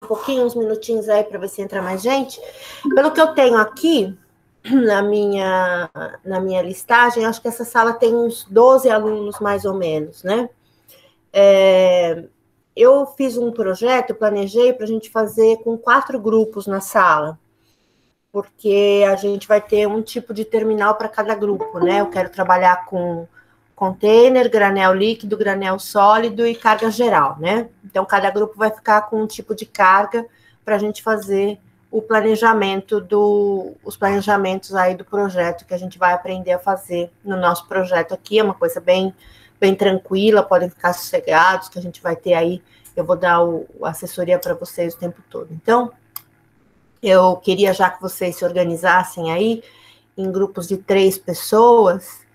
pouquinho, uns minutinhos aí para ver se entra mais gente. Pelo que eu tenho aqui na minha listagem, acho que essa sala tem uns 12 alunos, mais ou menos, né? Eu fiz um projeto, planejei para a gente fazer com 4 grupos na sala, porque a gente vai ter um tipo de terminal para cada grupo, né? Eu quero trabalhar com container, granel líquido, granel sólido e carga geral, né? Então, cada grupo vai ficar com um tipo de carga para a gente fazer o planejamento os planejamentos aí do projeto que a gente vai aprender a fazer no nosso projeto aqui. É uma coisa bem tranquila, podem ficar sossegados, que a gente vai ter aí, eu vou dar a assessoria para vocês o tempo todo. Então, eu queria já que vocês se organizassem aí em grupos de 3 pessoas,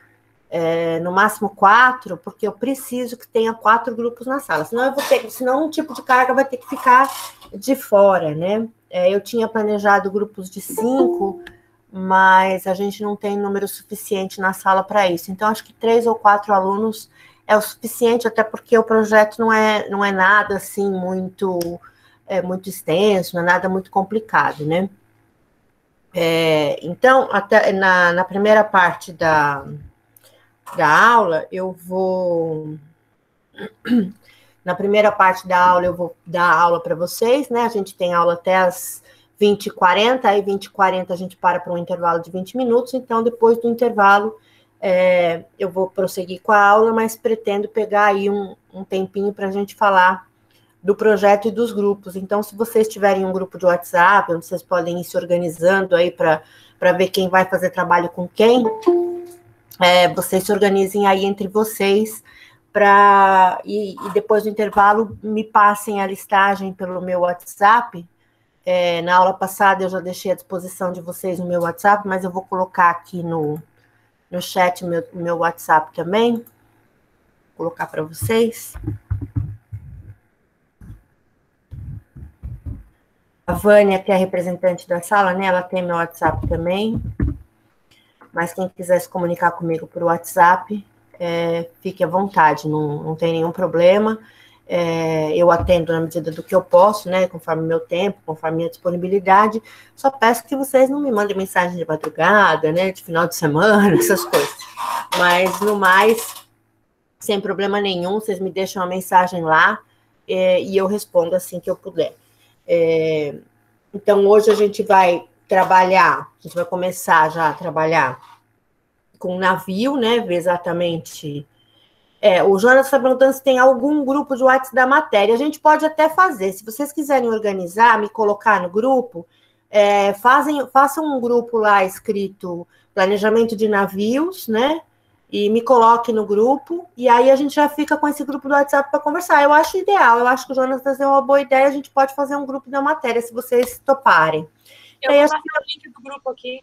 no máximo 4, porque eu preciso que tenha 4 grupos na sala, senão um tipo de carga vai ter que ficar de fora, né? Eu tinha planejado grupos de 5, mas a gente não tem número suficiente na sala para isso, então acho que 3 ou 4 alunos é o suficiente, até porque o projeto não é nada assim muito extenso, não é nada muito complicado, né? Então, até na primeira parte da aula, na primeira parte da aula, eu vou dar aula para vocês, né? A gente tem aula até as 20h40, aí 20h40 a gente para um intervalo de 20 minutos, então depois do intervalo eu vou prosseguir com a aula, mas pretendo pegar aí um tempinho para a gente falar do projeto e dos grupos. Então, se vocês tiverem um grupo de WhatsApp, onde vocês podem ir se organizando aí para ver quem vai fazer trabalho com quem, vocês se organizem aí entre vocês e depois do intervalo me passem a listagem pelo meu WhatsApp. Na aula passada eu já deixei à disposição de vocês no meu WhatsApp, mas eu vou colocar aqui no chat o meu WhatsApp também. Vou colocar para vocês. A Vânia, que é a representante da sala, né? Ela tem meu WhatsApp também. Mas quem quiser se comunicar comigo por WhatsApp, fique à vontade, não tem nenhum problema. Eu atendo na medida do que eu posso, né? Conforme o meu tempo, conforme a minha disponibilidade. Só peço que vocês não me mandem mensagem de madrugada, né? De final de semana, essas coisas. Mas, no mais, sem problema nenhum, vocês me deixam uma mensagem lá e eu respondo assim que eu puder. Então, hoje a gente vai começar já a trabalhar com navio, né? Ver exatamente. O Jonas está perguntando se tem algum grupo de WhatsApp da matéria. A gente pode até fazer. Se vocês quiserem organizar, me colocar no grupo, façam um grupo lá escrito planejamento de navios, né? E me coloque no grupo, e aí a gente já fica com esse grupo do WhatsApp para conversar. Eu acho ideal, eu acho que o Jonas deu uma boa ideia, a gente pode fazer um grupo da matéria, se vocês toparem. Eu vou passar o link do grupo aqui.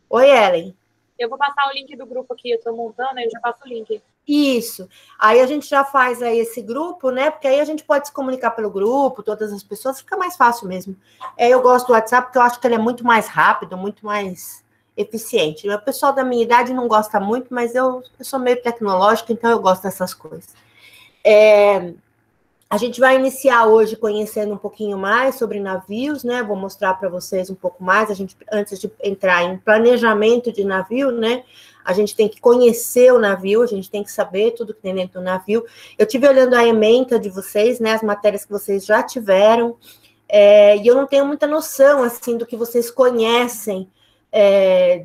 Oi, Ellen. Eu vou passar o link do grupo aqui, eu estou montando, aí eu já passo o link. Isso. Aí a gente já faz aí esse grupo, né? Porque aí a gente pode se comunicar pelo grupo, todas as pessoas, fica mais fácil mesmo. Eu gosto do WhatsApp porque eu acho que ele é muito mais rápido, muito mais eficiente. O pessoal da minha idade não gosta muito, mas eu sou meio tecnológica, então eu gosto dessas coisas. A gente vai iniciar hoje conhecendo um pouquinho mais sobre navios, né? Vou mostrar para vocês um pouco mais. Antes de entrar em planejamento de navio, né? A gente tem que conhecer o navio, a gente tem que saber tudo que tem dentro do navio. Eu tive olhando a ementa de vocês, né? As matérias que vocês já tiveram, e eu não tenho muita noção, assim, do que vocês conhecem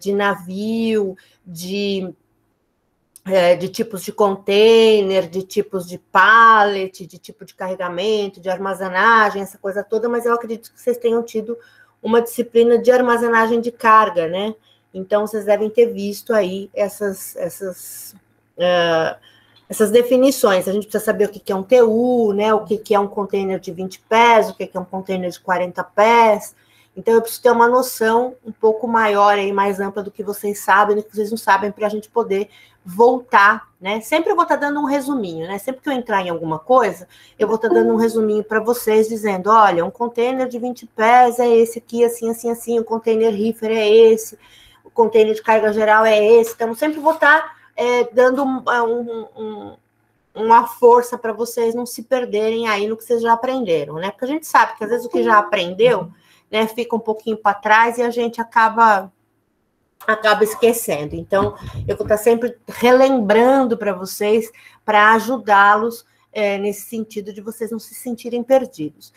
de navio, de tipos de container, de tipos de pallet, de tipo de carregamento, de armazenagem, essa coisa toda, mas eu acredito que vocês tenham tido uma disciplina de armazenagem de carga, né? Então, vocês devem ter visto aí essas definições. A gente precisa saber o que é um TU, né? O que é um container de 20 pés, o que é um container de 40 pés. Então, eu preciso ter uma noção um pouco maior e mais ampla do que vocês sabem, do que vocês não sabem, para a gente poder voltar, né? Sempre eu vou estar dando um resuminho, né? Sempre que eu entrar em alguma coisa, eu vou estar dando um resuminho para vocês, dizendo, olha, um container de 20 pés é esse aqui, assim, assim, assim, o container reefer é esse, o container de carga geral é esse. Então, eu sempre vou estar dando uma força para vocês não se perderem aí no que vocês já aprenderam, né? Porque a gente sabe que às vezes o que já aprendeu, né, fica um pouquinho para trás e a gente acaba esquecendo. Então, eu vou estar sempre relembrando para vocês, para ajudá-los nesse sentido de vocês não se sentirem perdidos.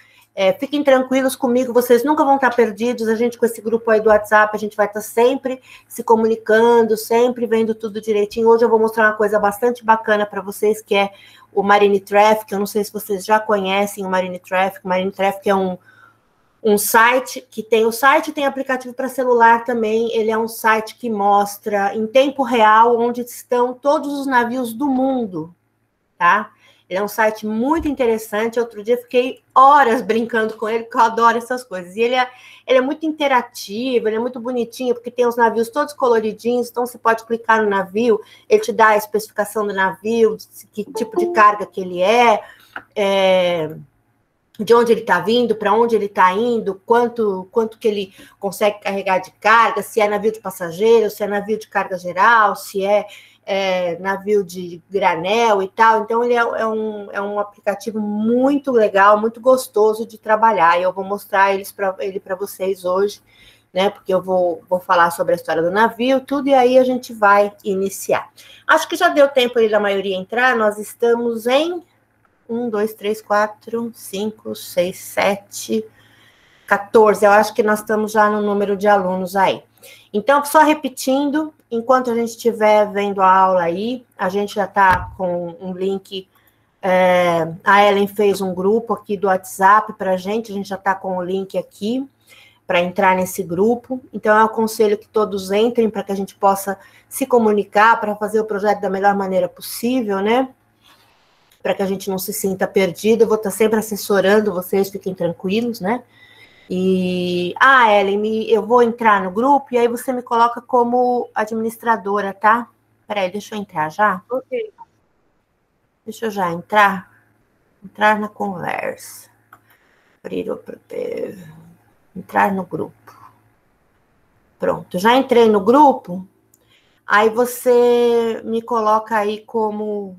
Fiquem tranquilos comigo, vocês nunca vão estar perdidos. A gente, com esse grupo aí do WhatsApp, a gente vai estar sempre se comunicando, sempre vendo tudo direitinho. Hoje eu vou mostrar uma coisa bastante bacana para vocês, que é o Marine Traffic. Eu não sei se vocês já conhecem o Marine Traffic. O Marine Traffic é um site que tem tem aplicativo para celular também. Ele é um site que mostra em tempo real onde estão todos os navios do mundo, tá? Ele é um site muito interessante. Outro dia fiquei horas brincando com ele, porque eu adoro essas coisas. E ele é muito interativo, ele é muito bonitinho, porque tem os navios todos coloridinhos, então você pode clicar no navio, ele te dá a especificação do navio, que tipo de carga que ele de onde ele está vindo, para onde ele está indo, quanto que ele consegue carregar de carga, se é navio de passageiro, se é navio de carga geral, se é navio de granel e tal. Então, ele é um aplicativo muito legal, muito gostoso de trabalhar, e eu vou mostrar ele para vocês hoje, né, porque eu vou falar sobre a história do navio, tudo, e aí a gente vai iniciar. Acho que já deu tempo aí da maioria entrar. Nós estamos em 1, 2, 3, 4, 5, 6, 7, 14. Eu acho que nós estamos já no número de alunos aí. Então, só repetindo, enquanto a gente estiver vendo a aula aí, a gente já está com um link. A Ellen fez um grupo aqui do WhatsApp para a gente já está com o link aqui para entrar nesse grupo. Então, eu aconselho que todos entrem para que a gente possa se comunicar, para fazer o projeto da melhor maneira possível, né? Para que a gente não se sinta perdido. Eu vou estar sempre assessorando vocês, fiquem tranquilos, né? E, Ellen, eu vou entrar no grupo e aí você me coloca como administradora, tá? Peraí, deixa eu entrar já. Ok. Deixa eu já entrar na conversa. Entrar no grupo. Pronto, já entrei no grupo. Aí você me coloca aí como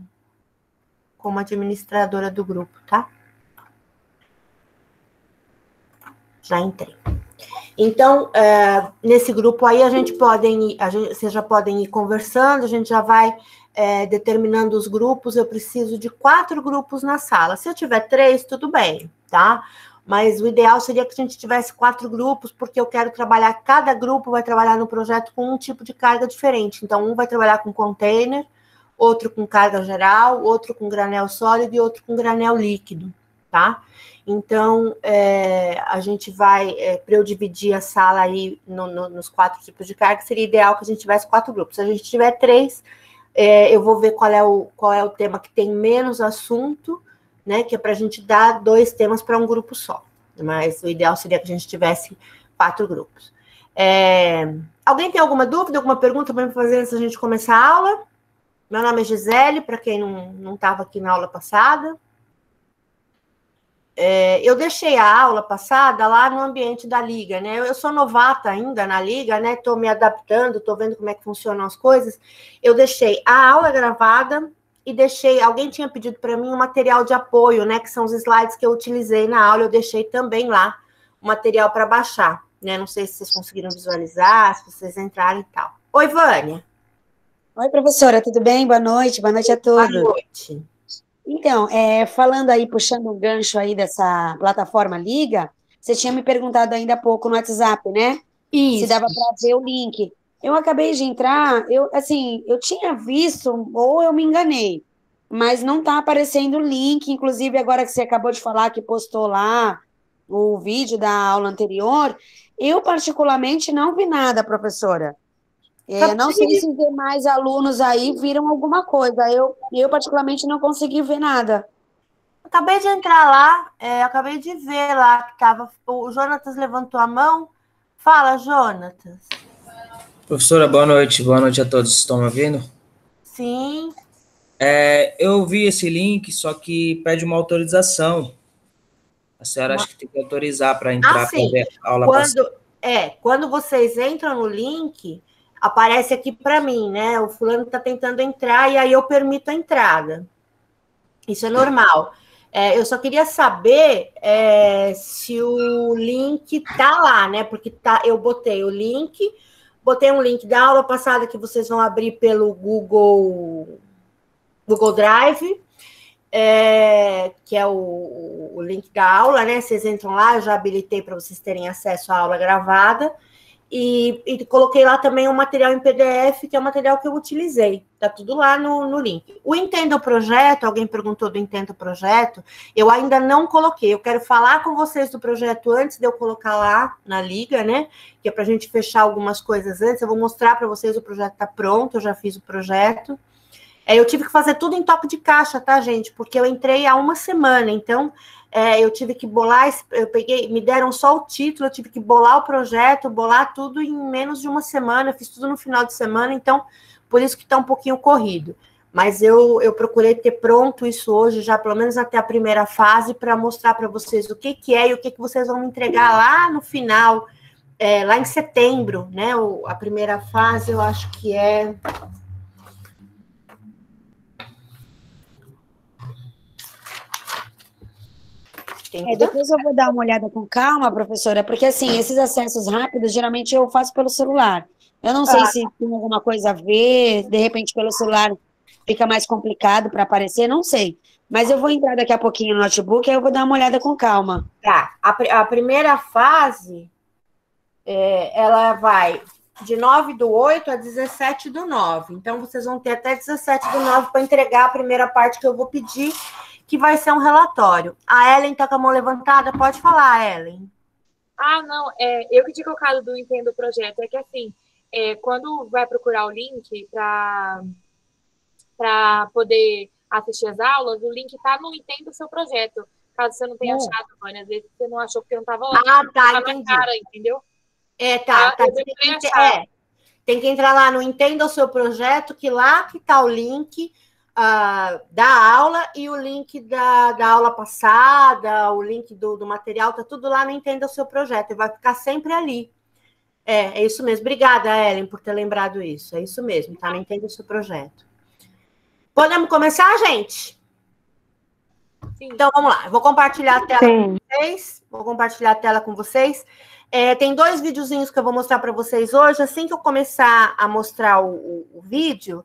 administradora do grupo, tá? Já entrei. Então, nesse grupo aí, vocês já podem ir conversando, a gente já vai determinando os grupos. Eu preciso de 4 grupos na sala. Se eu tiver 3, tudo bem, tá? Mas o ideal seria que a gente tivesse 4 grupos, porque eu quero trabalhar, cada grupo vai trabalhar no projeto com um tipo de carga diferente. Então, um vai trabalhar com container, outro com carga geral, outro com granel sólido e outro com granel líquido, tá? Então, a gente vai, para eu dividir a sala aí nos 4 tipos de carga, seria ideal que a gente tivesse 4 grupos. Se a gente tiver 3, eu vou ver qual é o tema que tem menos assunto, né, que é para a gente dar 2 temas para um grupo só. Mas o ideal seria que a gente tivesse 4 grupos. Alguém tem alguma dúvida, alguma pergunta para me fazer antes da gente começar a aula? Meu nome é Gisele, para quem não estava aqui na aula passada. Eu deixei a aula passada lá no ambiente da Liga, né? Eu sou novata ainda na Liga, né? Estou me adaptando, estou vendo como é que funcionam as coisas. Eu deixei a aula gravada e alguém tinha pedido para mim um material de apoio, né? Que são os slides que eu utilizei na aula, eu deixei também lá o material para baixar, né? Não sei se vocês conseguiram visualizar, se vocês entraram e tal. Oi, Vânia. Oi, professora, tudo bem? Boa noite a todos. Boa noite. Então, falando aí, puxando um gancho aí dessa plataforma Liga, você tinha me perguntado ainda há pouco no WhatsApp, né? Isso. Se dava para ver o link. Eu acabei de entrar, eu tinha visto, ou eu me enganei, mas não está aparecendo o link, inclusive agora que você acabou de falar que postou lá o vídeo da aula anterior, eu particularmente não vi nada, professora. Não sei se os demais alunos aí viram alguma coisa. Eu particularmente não consegui ver nada. Acabei de entrar lá, acabei de ver lá que estava. O Jonatas levantou a mão. Fala, Jonatas. Professora, boa noite a todos. Estão me ouvindo? Sim. Eu vi esse link, só que pede uma autorização. A senhora acha que tem que autorizar para entrar para ver a aula passada. Quando vocês entram no link, aparece aqui para mim, né? O fulano está tentando entrar e aí eu permito a entrada. Isso é normal. Eu só queria saber se o link tá lá, né? Porque eu botei o link, botei um link da aula passada que vocês vão abrir pelo Google Drive, que é o link da aula, né? Vocês entram lá, eu já habilitei para vocês terem acesso à aula gravada. E coloquei lá também um material em PDF, que é o material que eu utilizei. Tá tudo lá no link. O Entenda o Projeto, alguém perguntou do Entenda o Projeto, eu ainda não coloquei. Eu quero falar com vocês do projeto antes de eu colocar lá na liga, né? Que é para a gente fechar algumas coisas antes. Eu vou mostrar para vocês, o projeto tá pronto, eu já fiz o projeto. Eu tive que fazer tudo em toque de caixa, tá, gente? Porque eu entrei há uma semana, então eu tive que bolar, me deram só o título, eu tive que bolar o projeto, bolar tudo em menos de uma semana, fiz tudo no final de semana, então por isso que está um pouquinho corrido. Mas eu procurei ter pronto isso hoje, já pelo menos até a primeira fase, para mostrar para vocês o que é e o que vocês vão me entregar lá no final, lá em setembro, né? A primeira fase eu acho que é... Depois eu vou dar uma olhada com calma, professora, porque assim, esses acessos rápidos, geralmente eu faço pelo celular. Eu não sei se tem alguma coisa a ver, de repente pelo celular fica mais complicado para aparecer, não sei. Mas eu vou entrar daqui a pouquinho no notebook, aí eu vou dar uma olhada com calma. Tá, a primeira fase, ela vai de 9/8 a 17/9. Então, vocês vão ter até 17/9 para entregar a primeira parte que eu vou pedir, que vai ser um relatório. A Ellen está com a mão levantada, pode falar, Ellen. Não, eu que tinha colocado do Entendo o Projeto, é que assim, quando vai procurar o link para poder assistir as aulas, o link está no Entendo o Seu Projeto. Caso você não tenha achado, Vânia, às vezes você não achou porque não estava lá. Tá, entendi. Na cara, entendeu? Tá. Tem que entrar lá no Entenda o Seu Projeto, que lá que tá o link da aula e o link da aula passada, o link do material, tá tudo lá no Entenda o Seu Projeto, e vai ficar sempre ali. É isso mesmo. Obrigada, Ellen, por ter lembrado isso. É isso mesmo, tá? No Entenda o Seu Projeto. Podemos começar, gente? Sim. Então, vamos lá. Eu vou compartilhar a tela com vocês. Tem 2 videozinhos que eu vou mostrar para vocês hoje. Assim que eu começar a mostrar o vídeo,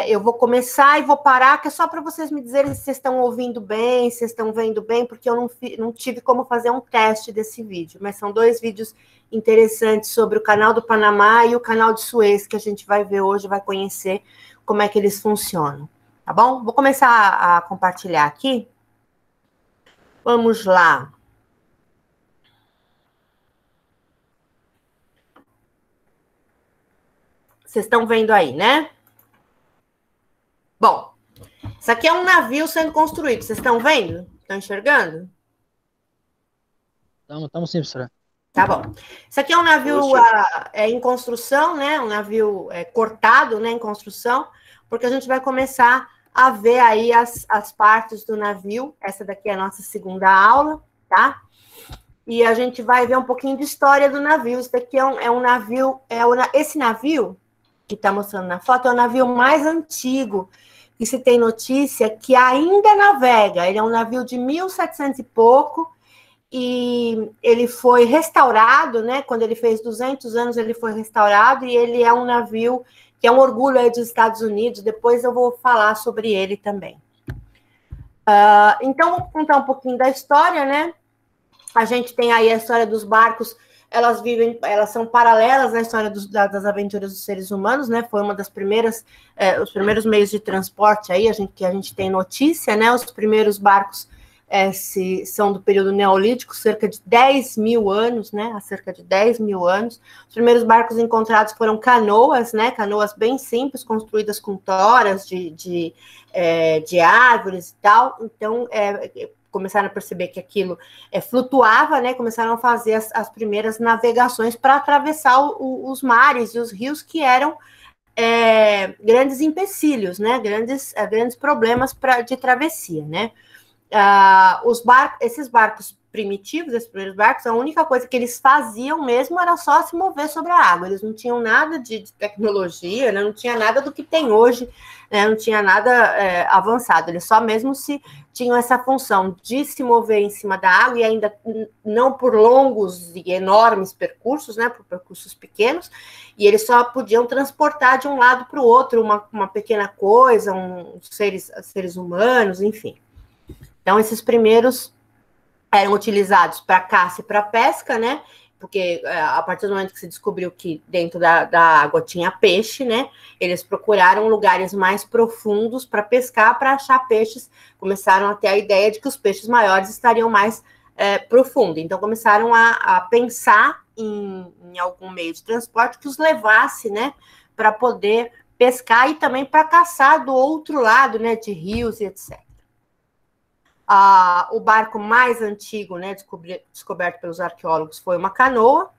eu vou começar e vou parar, que é só para vocês me dizerem se vocês estão ouvindo bem, se vocês estão vendo bem, porque eu não tive como fazer um teste desse vídeo. Mas são 2 vídeos interessantes sobre o canal do Panamá e o canal de Suez, que a gente vai ver hoje, vai conhecer como é que eles funcionam. Tá bom? Vou começar a compartilhar aqui. Vamos lá. Vocês estão vendo aí, né? Bom, isso aqui é um navio sendo construído. Vocês estão vendo? Estão enxergando? Estamos sim, professora. Tá bom. Isso aqui é um navio em construção, né? Um navio cortado, né? Em construção, porque a gente vai começar a ver aí as partes do navio. Essa daqui é a nossa segunda aula, tá? E a gente vai ver um pouquinho de história do navio. Isso daqui é um navio... Esse navio que está mostrando na foto é o navio mais antigo que se tem notícia que ainda navega. Ele é um navio de 1700 e pouco, e ele foi restaurado, né? Quando ele fez 200 anos, ele foi restaurado, e ele é um navio que é um orgulho aí dos Estados Unidos. Depois eu vou falar sobre ele também. Então, vou contar um pouquinho da história, né? A gente tem aí a história dos barcos. Elas são paralelas à história das aventuras dos seres humanos, né? Foi uma das primeiras, os primeiros meios de transporte aí, que a gente tem notícia, né? Os primeiros barcos são do período neolítico, cerca de 10 mil anos, né? Há cerca de 10 mil anos. Os primeiros barcos encontrados foram canoas, né? Canoas bem simples, construídas com toras de árvores e tal. Então, começaram a perceber que aquilo flutuava, né? Começaram a fazer as primeiras navegações para atravessar os mares e os rios, que eram grandes empecilhos, né? Grandes problemas de travessia, né? Esses barcos primitivos, esses primeiros barcos, a única coisa que eles faziam mesmo era só se mover sobre a água. Eles não tinham nada de tecnologia, né? Não tinha nada do que tem hoje, né? Não tinha nada avançado. Eles só mesmo tinham essa função de se mover em cima da água e ainda não por longos e enormes percursos, né? Por percursos pequenos, e eles só podiam transportar de um lado para o outro uma pequena coisa, seres humanos, enfim. Então, esses primeiros eram utilizados para caça e para pesca, né? Porque a partir do momento que se descobriu que dentro da água tinha peixe, né? Eles procuraram lugares mais profundos para pescar, para achar peixes. Começaram a ter a ideia de que os peixes maiores estariam mais profundos. Então, começaram a pensar em algum meio de transporte que os levasse, né? Para poder pescar e também para caçar do outro lado, né? De rios e etc. O barco mais antigo, né, descoberto pelos arqueólogos, foi uma canoa,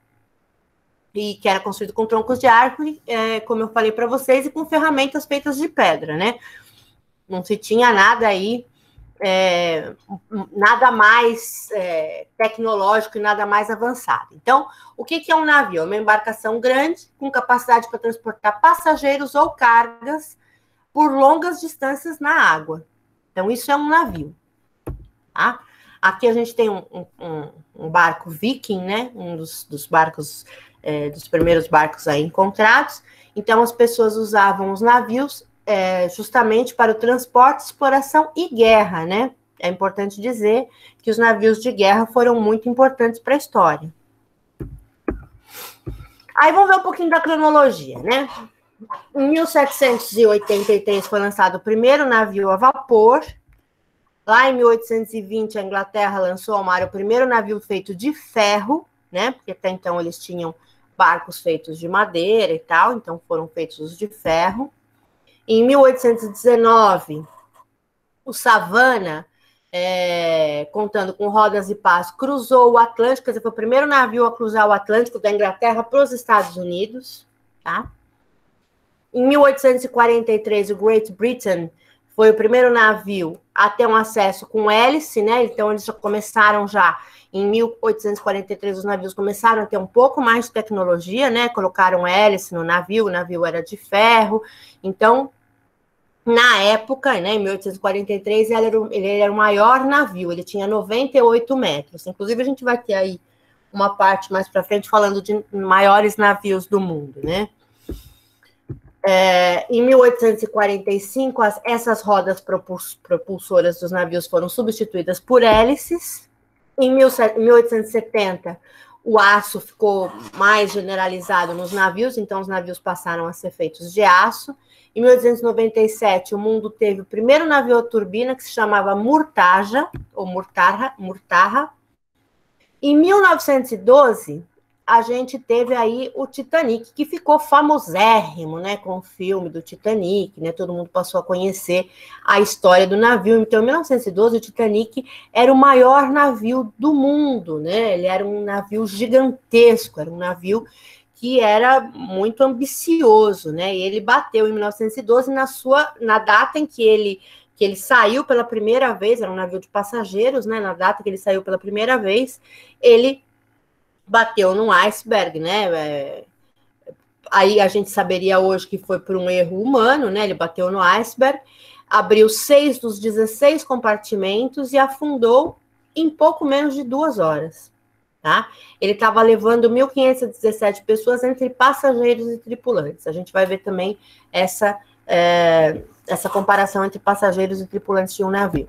e que era construído com troncos de árvore, como eu falei para vocês, e com ferramentas feitas de pedra, né? Não se tinha nada aí, nada mais tecnológico e nada mais avançado. Então, o que é um navio? É uma embarcação grande, com capacidade para transportar passageiros ou cargas por longas distâncias na água. Então, isso é um navio. Tá? Aqui a gente tem um barco viking, né? Um dos barcos, dos primeiros barcos aí encontrados. Então, as pessoas usavam os navios justamente para o transporte, exploração e guerra, né? É importante dizer que os navios de guerra foram muito importantes para a história. Aí vamos ver um pouquinho da cronologia, né? Em 1783 foi lançado o primeiro navio a vapor. Lá em 1820, a Inglaterra lançou ao mar o primeiro navio feito de ferro, né? Porque até então eles tinham barcos feitos de madeira e tal, então foram feitos de ferro. Em 1819, o Savannah, contando com rodas e pás, cruzou o Atlântico, quer dizer, foi o primeiro navio a cruzar o Atlântico da Inglaterra para os Estados Unidos, tá? Em 1843, o Great Britain foi o primeiro navio a ter um acesso com hélice, né? Então, eles já começaram em 1843, os navios começaram a ter um pouco mais de tecnologia, né? Colocaram hélice no navio, o navio era de ferro. Então, na época, né, em 1843, ele era o maior navio, ele tinha 98 metros. Inclusive, a gente vai ter aí uma parte mais para frente falando de maiores navios do mundo, né? Em 1845, essas rodas propulsoras dos navios foram substituídas por hélices. Em 1870, o aço ficou mais generalizado nos navios, então os navios passaram a ser feitos de aço. Em 1897, o mundo teve o primeiro navio a turbina, que se chamava Murtaja, ou Murtarra. Em 1912... a gente teve aí o Titanic, que ficou famosérrimo, né, com o filme do Titanic, né, todo mundo passou a conhecer a história do navio. Então, em 1912, o Titanic era o maior navio do mundo, né, ele era um navio gigantesco, era um navio que era muito ambicioso, né, e ele bateu em 1912 na data em que ele saiu pela primeira vez, era um navio de passageiros, né, na data que ele saiu pela primeira vez, ele bateu num iceberg, né? Aí a gente saberia hoje que foi por um erro humano, né? Ele bateu no iceberg, abriu 6 dos 16 compartimentos e afundou em pouco menos de 2 horas, tá? Ele estava levando 1.517 pessoas entre passageiros e tripulantes. A gente vai ver também essa comparação entre passageiros e tripulantes de um navio.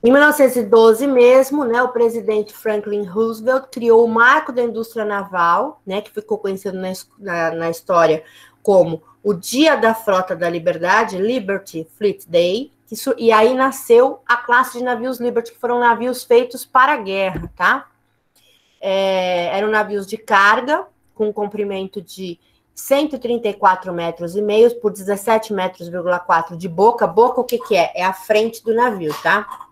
Em 1912 mesmo, né, o presidente Franklin Roosevelt criou o Marco da Indústria Naval, né, que ficou conhecido na história como o Dia da Frota da Liberdade, Liberty Fleet Day, e aí nasceu a classe de navios Liberty, que foram navios feitos para a guerra, tá? Eram navios de carga, com um comprimento de 134,5 metros por 17,4 metros de boca. Boca, o que é? É a frente do navio, tá?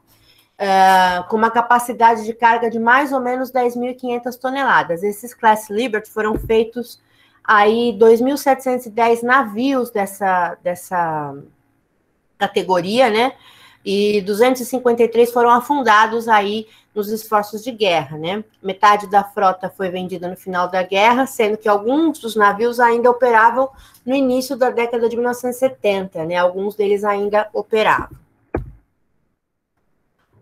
Com uma capacidade de carga de mais ou menos 10.500 toneladas. Esses Class Liberty foram feitos aí 2.710 navios dessa categoria, né? e 253 foram afundados aí nos esforços de guerra, né? Metade da frota foi vendida no final da guerra, sendo que alguns dos navios ainda operavam no início da década de 1970, né? Alguns deles ainda operavam.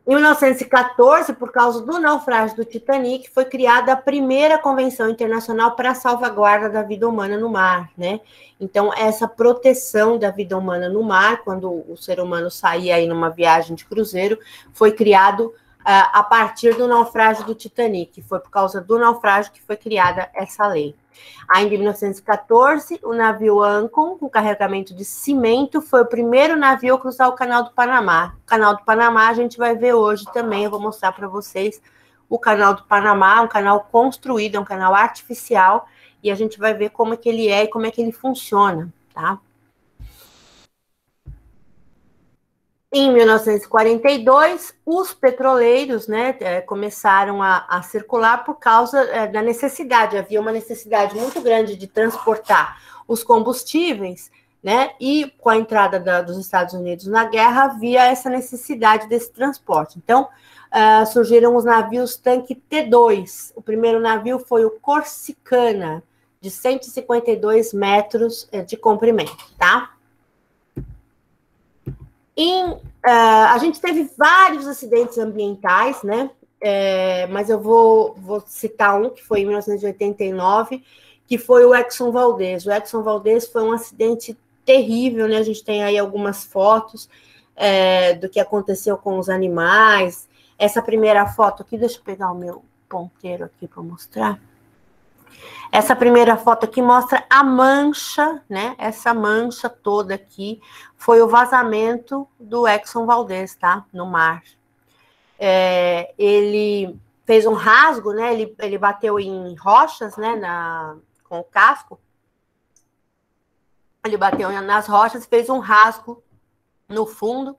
Em 1914, por causa do naufrágio do Titanic, foi criada a primeira Convenção Internacional para a Salvaguarda da Vida Humana no Mar, né? Então, essa proteção da vida humana no mar, quando o ser humano saía aí numa viagem de cruzeiro, foi criado a partir do naufrágio do Titanic. Foi por causa do naufrágio que foi criada essa lei. Ainda em 1914, o navio Ancon, com carregamento de cimento, foi o primeiro navio a cruzar o Canal do Panamá. O Canal do Panamá a gente vai ver hoje também, eu vou mostrar para vocês o Canal do Panamá, um canal construído, é um canal artificial, e a gente vai ver como é que ele é e como é que ele funciona, tá? Em 1942, os petroleiros, né, começaram a circular por causa da necessidade. Havia uma necessidade muito grande de transportar os combustíveis, né, e com a entrada dos Estados Unidos na guerra, havia essa necessidade desse transporte. Então, surgiram os navios tanque T2. O primeiro navio foi o Corsicana, de 152 metros de comprimento, tá? A gente teve vários acidentes ambientais, né? Mas eu vou citar um que foi em 1989, que foi o Exxon Valdez. O Exxon Valdez foi um acidente terrível, né? A gente tem aí algumas fotos do que aconteceu com os animais. Essa primeira foto aqui, deixa eu pegar o meu ponteiro aqui para mostrar. Essa primeira foto aqui mostra a mancha, né? Essa mancha toda aqui foi o vazamento do Exxon Valdez, tá? No mar. Ele fez um rasgo, né? Ele bateu em rochas, né? Com o casco. Ele bateu nas rochas, fez um rasgo no fundo.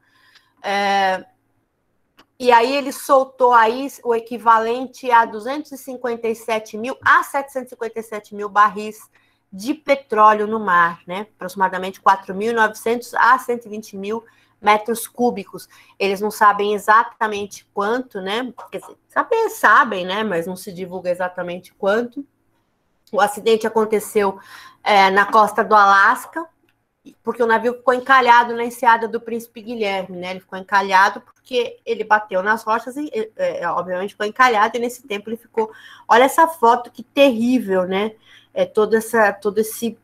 E aí ele soltou aí o equivalente a 257 mil a 757 mil barris de petróleo no mar, né? Aproximadamente 4.900 a 120 mil metros cúbicos. Eles não sabem exatamente quanto, né? Quer dizer, sabem, né? Mas não se divulga exatamente quanto. O acidente aconteceu na costa do Alasca, porque o navio ficou encalhado na enseada do Príncipe Guilherme, né? Ele ficou encalhado porque ele bateu nas rochas e, obviamente, ficou encalhado, e nesse tempo ele ficou... Olha essa foto, que terrível, né? Todo esse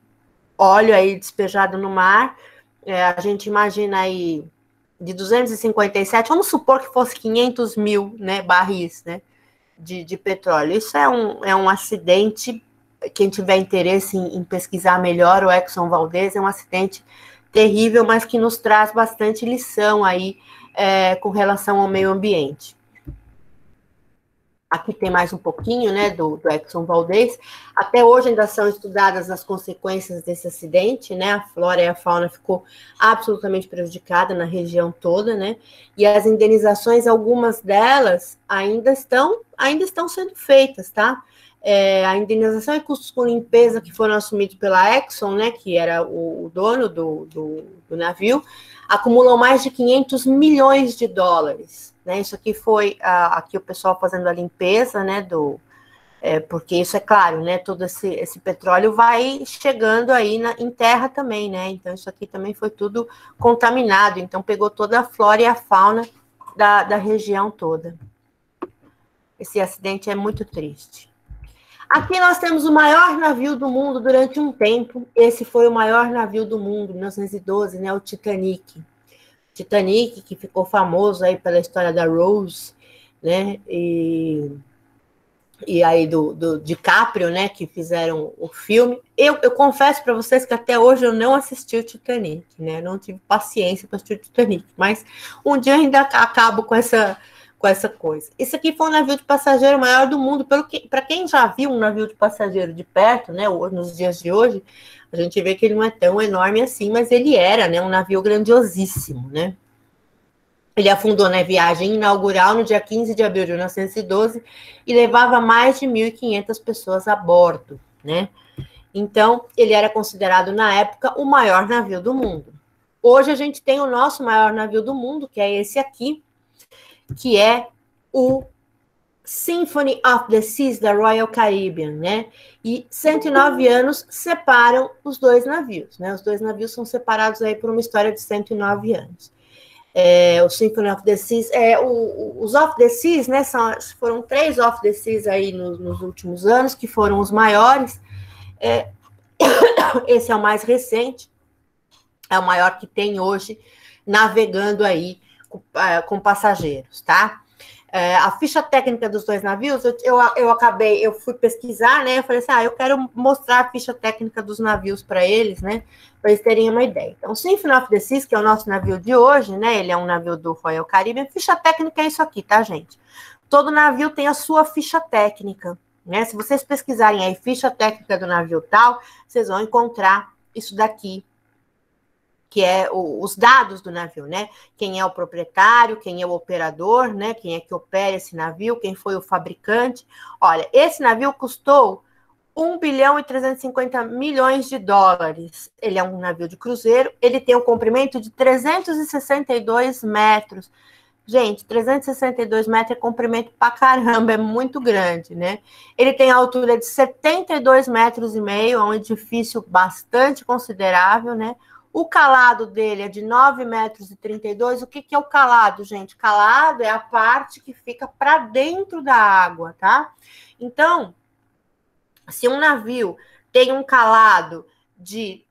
óleo aí despejado no mar. A gente imagina aí de 257, vamos supor que fosse 500 mil, né, barris, né, de petróleo. Isso é um acidente. Quem tiver interesse em pesquisar melhor, o Exxon Valdez é um acidente terrível, mas que nos traz bastante lição aí com relação ao meio ambiente. Aqui tem mais um pouquinho, né, do Exxon Valdez. Até hoje ainda são estudadas as consequências desse acidente, né? A flora e a fauna ficou absolutamente prejudicada na região toda, né? E as indenizações, algumas delas ainda estão sendo feitas, tá? A indenização e custos com limpeza que foram assumidos pela Exxon, né, que era o dono do navio, acumulam mais de 500 milhões de dólares. Né? Isso aqui foi aqui o pessoal fazendo a limpeza, né, porque isso é claro, né, todo esse petróleo vai chegando aí em terra também, né, então isso aqui também foi tudo contaminado, então pegou toda a flora e a fauna da região toda. Esse acidente é muito triste. Aqui nós temos o maior navio do mundo durante um tempo. Esse foi o maior navio do mundo, em 1912, né? O Titanic. Titanic, que ficou famoso aí pela história da Rose, né? E aí do DiCaprio, né? Que fizeram o filme. Eu confesso para vocês que até hoje eu não assisti o Titanic, né? Não tive paciência para assistir o Titanic, mas um dia eu ainda acabo com essa coisa. Isso aqui foi um navio de passageiro maior do mundo, para quem já viu um navio de passageiro de perto, né, nos dias de hoje, a gente vê que ele não é tão enorme assim, mas ele era, né, um navio grandiosíssimo, né. Ele afundou na viagem inaugural no dia 15 de abril de 1912 e levava mais de 1.500 pessoas a bordo, né. Então, ele era considerado, na época, o maior navio do mundo. Hoje a gente tem o nosso maior navio do mundo, que é esse aqui, que é o Symphony of the Seas da Royal Caribbean, né? E 109 anos separam os dois navios, né? Os dois navios são separados aí por uma história de 109 anos. O Symphony of the Seas, os Off the Seas, né? Foram 3 Off the Seas aí nos últimos anos, que foram os maiores. Esse é o mais recente, é o maior que tem hoje, navegando aí com passageiros, tá? A ficha técnica dos dois navios, eu fui pesquisar, né? Eu falei assim, eu quero mostrar a ficha técnica dos navios para eles, né? Para eles terem uma ideia. Então, o Symphony of the Seas, que é o nosso navio de hoje, né? Ele é um navio do Royal Caribbean. Ficha técnica é isso aqui, tá, gente? Todo navio tem a sua ficha técnica, né? Se vocês pesquisarem aí ficha técnica do navio tal, vocês vão encontrar isso daqui, que é os dados do navio, né? Quem é o proprietário, quem é o operador, né? Quem é que opera esse navio, quem foi o fabricante. Olha, esse navio custou 1 bilhão e 350 milhões de dólares. Ele é um navio de cruzeiro, ele tem um comprimento de 362 metros. Gente, 362 metros é comprimento pra caramba, é muito grande, né? Ele tem a altura de 72 metros e meio, é um edifício bastante considerável, né? O calado dele é de 9 metros e 32. O que é o calado, gente? Calado é a parte que fica para dentro da água, tá? Então, se um navio tem um calado de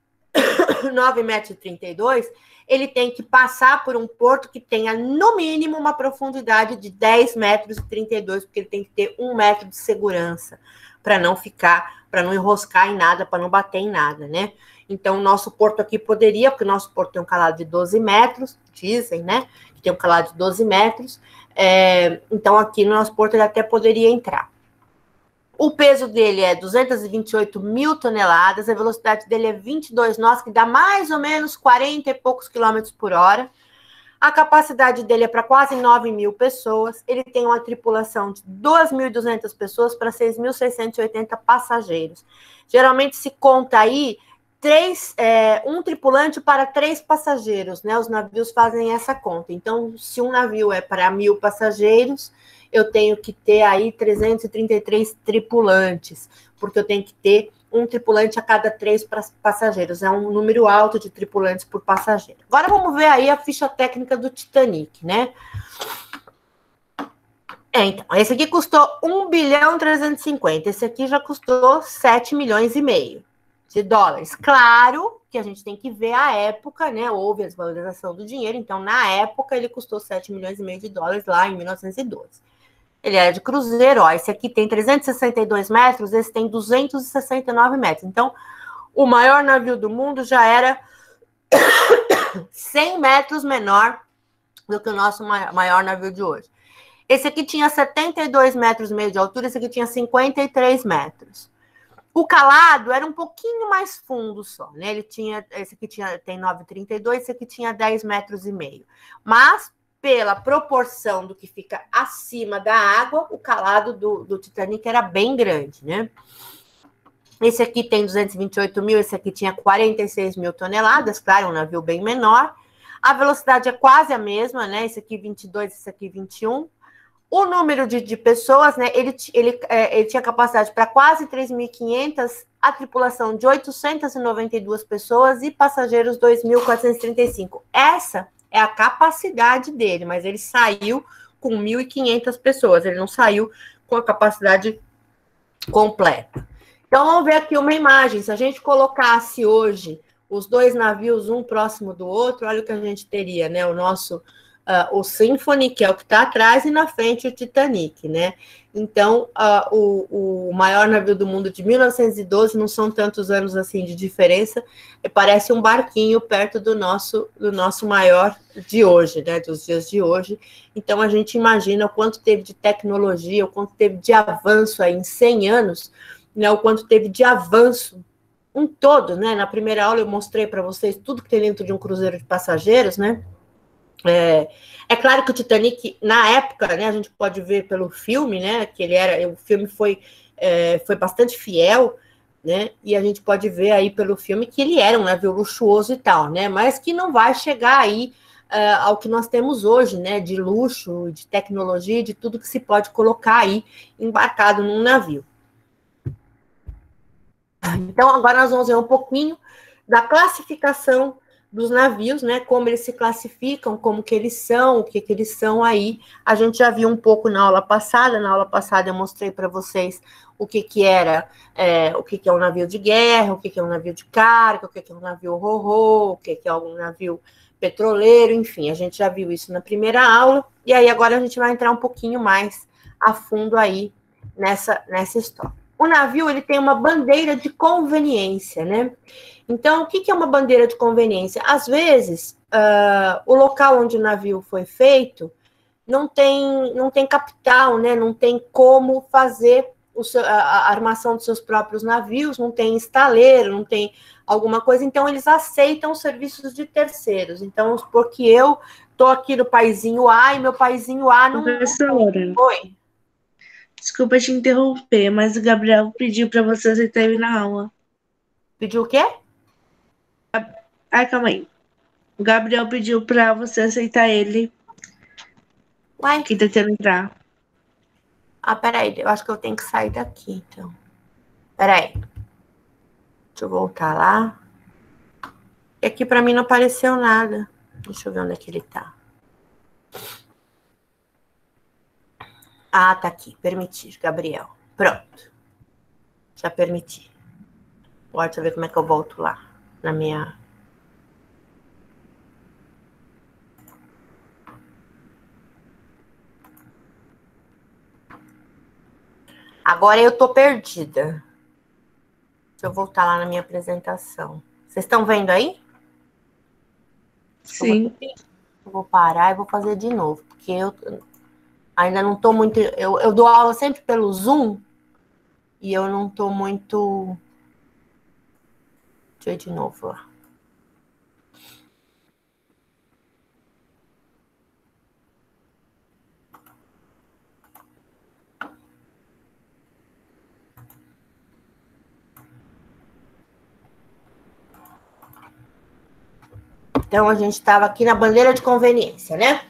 9 metros e 32, ele tem que passar por um porto que tenha, no mínimo, uma profundidade de 10 metros e 32, porque ele tem que ter 1 metro de segurança para não enroscar em nada, para não bater em nada, né? Então, o nosso porto aqui poderia, porque o nosso porto tem um calado de 12 metros, dizem, né? Que tem um calado de 12 metros. Então, aqui no nosso porto ele até poderia entrar. O peso dele é 228 mil toneladas, a velocidade dele é 22 nós, que dá mais ou menos 40 e poucos quilômetros por hora. A capacidade dele é para quase 9 mil pessoas. Ele tem uma tripulação de 2.200 pessoas para 6.680 passageiros. Geralmente se conta aí um tripulante para 3 passageiros, né? Os navios fazem essa conta. Então, se um navio é para 1.000 passageiros, eu tenho que ter aí 333 tripulantes, porque eu tenho que ter um tripulante a cada 3 passageiros. É um número alto de tripulantes por passageiro. Agora vamos ver aí a ficha técnica do Titanic, né? Então, esse aqui custou 1 bilhão 350. Esse aqui já custou 7 milhões e meio de dólares. Claro que a gente tem que ver a época, né? Houve a desvalorização do dinheiro, então na época ele custou 7 milhões e meio de dólares lá em 1912. Ele era de cruzeiro, esse aqui tem 362 metros, esse tem 269 metros. Então, o maior navio do mundo já era 100 metros menor do que o nosso maior navio de hoje. Esse aqui tinha 72 metros e meio de altura, esse aqui tinha 53 metros. O calado era um pouquinho mais fundo só, né? Esse aqui tem 9,32, esse aqui tinha 10 metros e meio. Mas, pela proporção do que fica acima da água, o calado do Titanic era bem grande, né? Esse aqui tem 228 mil, esse aqui tinha 46 mil toneladas, claro, um navio bem menor. A velocidade é quase a mesma, né? Esse aqui 22, esse aqui 21. O número de pessoas, né? Ele tinha capacidade para quase 3.500, a tripulação de 892 pessoas e passageiros 2.435. Essa é a capacidade dele, mas ele saiu com 1.500 pessoas, ele não saiu com a capacidade completa. Então, vamos ver aqui uma imagem. Se a gente colocasse hoje os dois navios um próximo do outro, olha o que a gente teria, né? O Symphony, que é o que está atrás, e na frente o Titanic, né? Então, o maior navio do mundo de 1912, não são tantos anos assim de diferença, parece um barquinho perto do nosso maior de hoje, né? Dos dias de hoje. Então, a gente imagina o quanto teve de tecnologia, o quanto teve de avanço aí em 100 anos, né? O quanto teve de avanço em todo, né? Na primeira aula eu mostrei para vocês tudo que tem dentro de um cruzeiro de passageiros, né? É claro que o Titanic, na época, né, a gente pode ver pelo filme, né, que o filme foi bastante fiel né? E a gente pode ver aí pelo filme que ele era um navio luxuoso e tal, né? Mas que não vai chegar aí ao que nós temos hoje, né? De luxo, de tecnologia, de tudo que se pode colocar aí embarcado num navio. Então, agora nós vamos ver um pouquinho da classificação dos navios, né? Como eles se classificam, como que eles são, o que que eles são aí. A gente já viu um pouco na aula passada. Na aula passada eu mostrei para vocês o que que era, o que que é um navio de guerra, o que que é um navio de carga, o que que é um navio ro-ro, o que que é um navio petroleiro, enfim, a gente já viu isso na primeira aula. E aí agora a gente vai entrar um pouquinho mais a fundo aí nessa história. O navio, ele tem uma bandeira de conveniência, né? Então, o que é uma bandeira de conveniência? Às vezes, o local onde o navio foi feito não tem capital, né? Não tem como fazer a armação dos seus próprios navios, não tem estaleiro, não tem alguma coisa, então eles aceitam serviços de terceiros. Então, porque eu estou aqui no paizinho A e meu paizinho A não... Professora. Oi? Desculpa te interromper, mas o Gabriel pediu para você aceitar ele na aula. Pediu o quê? Ai, calma aí. O Gabriel pediu para você aceitar ele. Uai? Que tentando entrar. Ah, peraí, eu acho que eu tenho que sair daqui, então. Peraí. Deixa eu voltar lá. E aqui para mim não apareceu nada. Deixa eu ver onde é que ele tá. Ah, tá aqui. Permitir, Gabriel. Pronto. Já permiti. Agora deixa eu ver como é que eu volto lá. Na minha... Agora eu tô perdida. Deixa eu voltar lá na minha apresentação. Vocês estão vendo aí? Sim. Eu vou parar e vou fazer de novo, porque eu ainda não tô muito... Eu dou aula sempre pelo Zoom e eu não tô muito... Deixa eu ir de novo lá. Então, a gente estava aqui na bandeira de conveniência, né?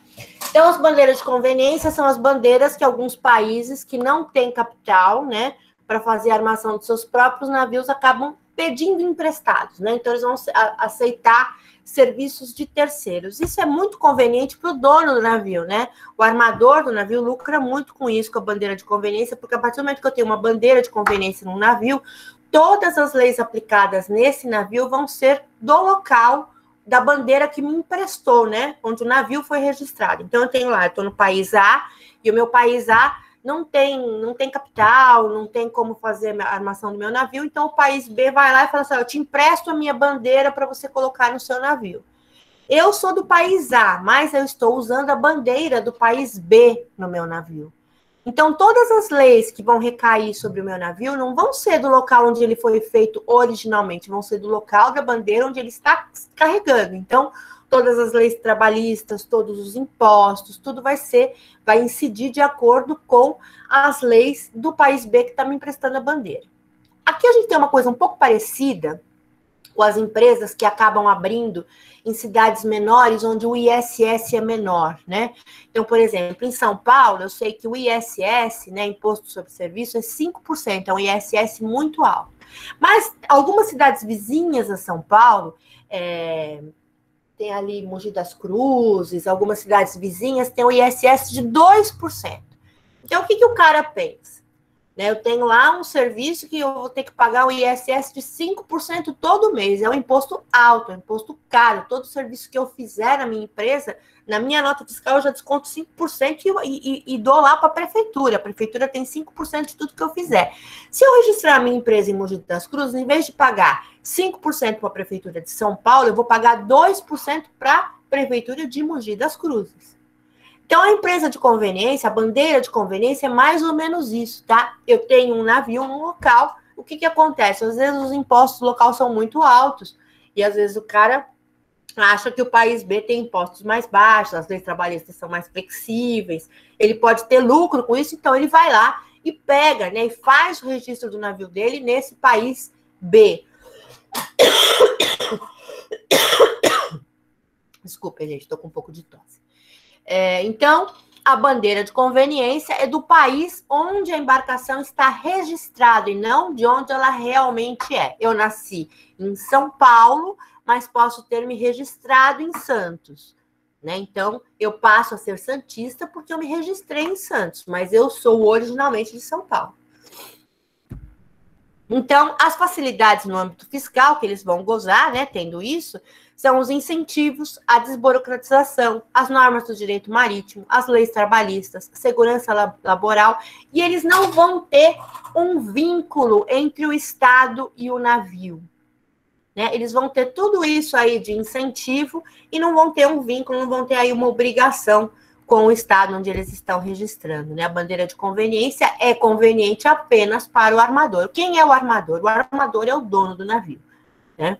Então, as bandeiras de conveniência são as bandeiras que alguns países que não têm capital, né, para fazer a armação dos seus próprios navios acabam pedindo emprestados, né? Então, eles vão aceitar serviços de terceiros. Isso é muito conveniente para o dono do navio, né? O armador do navio lucra muito com isso, com a bandeira de conveniência, porque a partir do momento que eu tenho uma bandeira de conveniência num navio, todas as leis aplicadas nesse navio vão ser do local da bandeira que me emprestou, né? Onde o navio foi registrado. Então, eu tenho lá, eu estou no país A, e o meu país A não tem capital, não tem como fazer a armação do meu navio, então o país B vai lá e fala assim, eu te empresto a minha bandeira para você colocar no seu navio. Eu sou do país A, mas eu estou usando a bandeira do país B no meu navio. Então, todas as leis que vão recair sobre o meu navio não vão ser do local onde ele foi feito originalmente, vão ser do local da bandeira onde ele está carregando. Então, todas as leis trabalhistas, todos os impostos, tudo vai incidir de acordo com as leis do país B que está me emprestando a bandeira. Aqui a gente tem uma coisa um pouco parecida com as empresas que acabam abrindo em cidades menores, onde o ISS é menor, né? Então, por exemplo, em São Paulo, eu sei que o ISS, né, Imposto sobre Serviço, é 5%, é um ISS muito alto. Mas algumas cidades vizinhas a São Paulo, tem ali Mogi das Cruzes, algumas cidades vizinhas têm o ISS de 2%. Então, o que o cara pensa? Eu tenho lá um serviço que eu vou ter que pagar o ISS de 5% todo mês. É um imposto alto, é um imposto caro. Todo serviço que eu fizer na minha empresa, na minha nota fiscal, eu já desconto 5% e dou lá para a prefeitura. A prefeitura tem 5% de tudo que eu fizer. Se eu registrar a minha empresa em Mogi das Cruzes, em vez de pagar 5% para a prefeitura de São Paulo, eu vou pagar 2% para a prefeitura de Mogi das Cruzes. Então, a empresa de conveniência, a bandeira de conveniência é mais ou menos isso, tá? Eu tenho um navio num local, o que acontece? Às vezes os impostos locais são muito altos, e às vezes o cara acha que o país B tem impostos mais baixos, as leis trabalhistas são mais flexíveis, ele pode ter lucro com isso, então ele vai lá e pega, né, e faz o registro do navio dele nesse país B. Desculpa, gente, estou com um pouco de tosse. Então, a bandeira de conveniência é do país onde a embarcação está registrada e não de onde ela realmente é. Eu nasci em São Paulo, mas posso ter me registrado em Santos, né? Então, eu passo a ser santista porque eu me registrei em Santos, mas eu sou originalmente de São Paulo. Então, as facilidades no âmbito fiscal que eles vão gozar, né, tendo isso, são os incentivos, a desburocratização, as normas do direito marítimo, as leis trabalhistas, segurança laboral, e eles não vão ter um vínculo entre o Estado e o navio, né? Eles vão ter tudo isso aí de incentivo e não vão ter um vínculo, não vão ter aí uma obrigação com o estado onde eles estão registrando, né? A bandeira de conveniência é conveniente apenas para o armador. Quem é o armador? O armador é o dono do navio, né?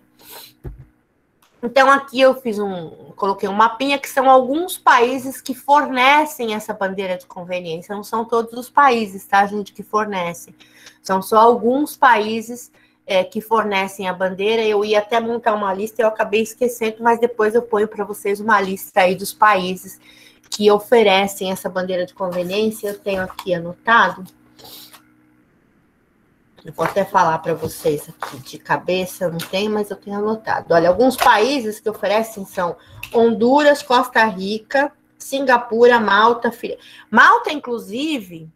Então, aqui eu coloquei um mapinha que são alguns países que fornecem essa bandeira de conveniência. Não são todos os países, tá, gente, que fornecem. São só alguns países que fornecem a bandeira. Eu ia até montar uma lista, eu acabei esquecendo, mas depois eu ponho para vocês uma lista aí dos países que oferecem essa bandeira de conveniência. Eu tenho aqui anotado. Eu vou até falar para vocês aqui de cabeça, não tem, mas eu tenho anotado. Olha, alguns países que oferecem são Honduras, Costa Rica, Singapura, Malta. Malta, inclusive,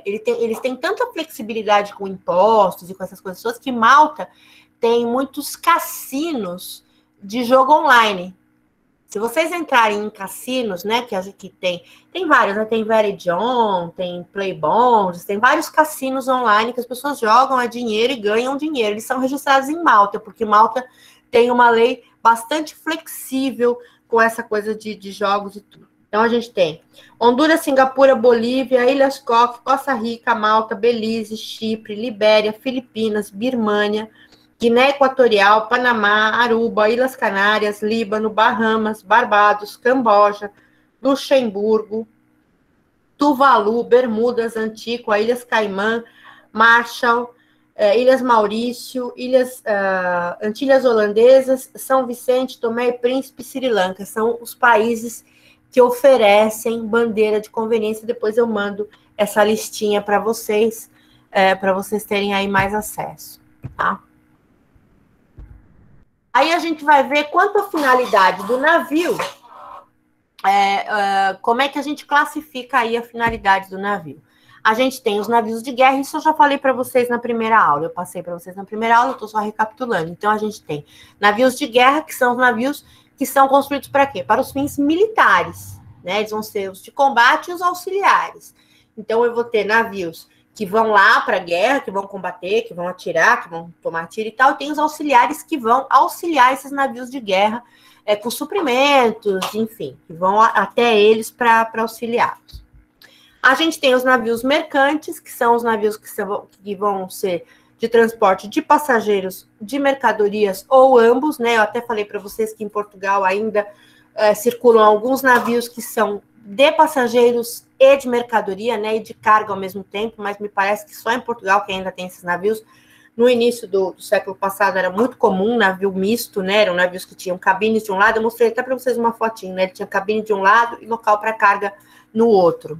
eles têm tanta flexibilidade com impostos e com essas coisas todas que Malta tem muitos cassinos de jogo online. Se vocês entrarem em cassinos, né, que tem vários, né, tem Veridion, tem Playbonds, tem vários cassinos online que as pessoas jogam dinheiro e ganham dinheiro. Eles são registrados em Malta, porque Malta tem uma lei bastante flexível com essa coisa de jogos e tudo. Então, a gente tem Honduras, Singapura, Bolívia, Ilhas Cook, Costa Rica, Malta, Belize, Chipre, Libéria, Filipinas, Birmânia, Guiné Equatorial, Panamá, Aruba, Ilhas Canárias, Líbano, Bahamas, Barbados, Camboja, Luxemburgo, Tuvalu, Bermudas, Antígua, Ilhas Caimã, Marshall, Ilhas Maurício, Antilhas Holandesas, São Vicente, Tomé e Príncipe, Sri Lanka. São os países que oferecem bandeira de conveniência. Depois eu mando essa listinha para vocês terem aí mais acesso, tá? Aí a gente vai ver quanto à finalidade do navio, como é que a gente classifica aí a finalidade do navio. A gente tem os navios de guerra, isso eu já falei para vocês na primeira aula, eu passei para vocês na primeira aula, eu estou só recapitulando. Então, a gente tem navios de guerra, que são os navios que são construídos para quê? Para os fins militares, né? Eles vão ser os de combate e os auxiliares. Então, eu vou ter navios que vão lá para a guerra, que vão combater, que vão atirar, que vão tomar tiro e tal, e tem os auxiliares que vão auxiliar esses navios de guerra com suprimentos, enfim, que vão até eles para auxiliá-los. A gente tem os navios mercantes, que são os navios que vão ser de transporte de passageiros, de mercadorias ou ambos, né? Eu até falei para vocês que em Portugal ainda circulam alguns navios que são de passageiros e de mercadoria, né, e de carga ao mesmo tempo, mas me parece que só em Portugal que ainda tem esses navios. No início do século passado era muito comum navio misto, né, eram navios que tinham cabines de um lado, eu mostrei até para vocês uma fotinho, né, ele tinha cabine de um lado e local para carga no outro.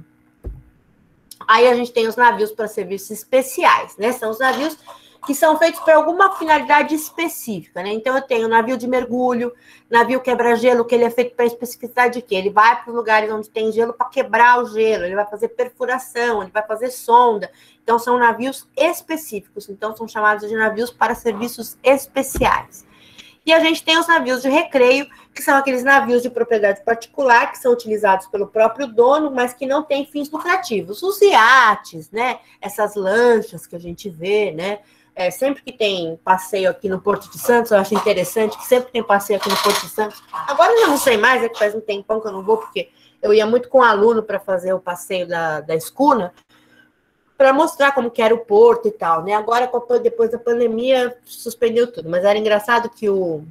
Aí a gente tem os navios para serviços especiais, né, são os navios que são feitos para alguma finalidade específica, né? Então, eu tenho navio de mergulho, navio quebra-gelo, que ele é feito para especificidade de quê? Ele vai para os lugares onde tem gelo para quebrar o gelo, ele vai fazer perfuração, ele vai fazer sonda. Então, são navios específicos, então são chamados de navios para serviços especiais. E a gente tem os navios de recreio, que são aqueles navios de propriedade particular, que são utilizados pelo próprio dono, mas que não têm fins lucrativos. Os iates, né? Essas lanchas que a gente vê, né? Sempre que tem passeio aqui no Porto de Santos, eu acho interessante que sempre tem passeio aqui no Porto de Santos. Agora eu não sei mais, que faz um tempão que eu não vou, porque eu ia muito com um aluno para fazer o passeio da escuna, para mostrar como que era o porto e tal, né? Agora, depois da pandemia, suspendeu tudo. Mas era engraçado que o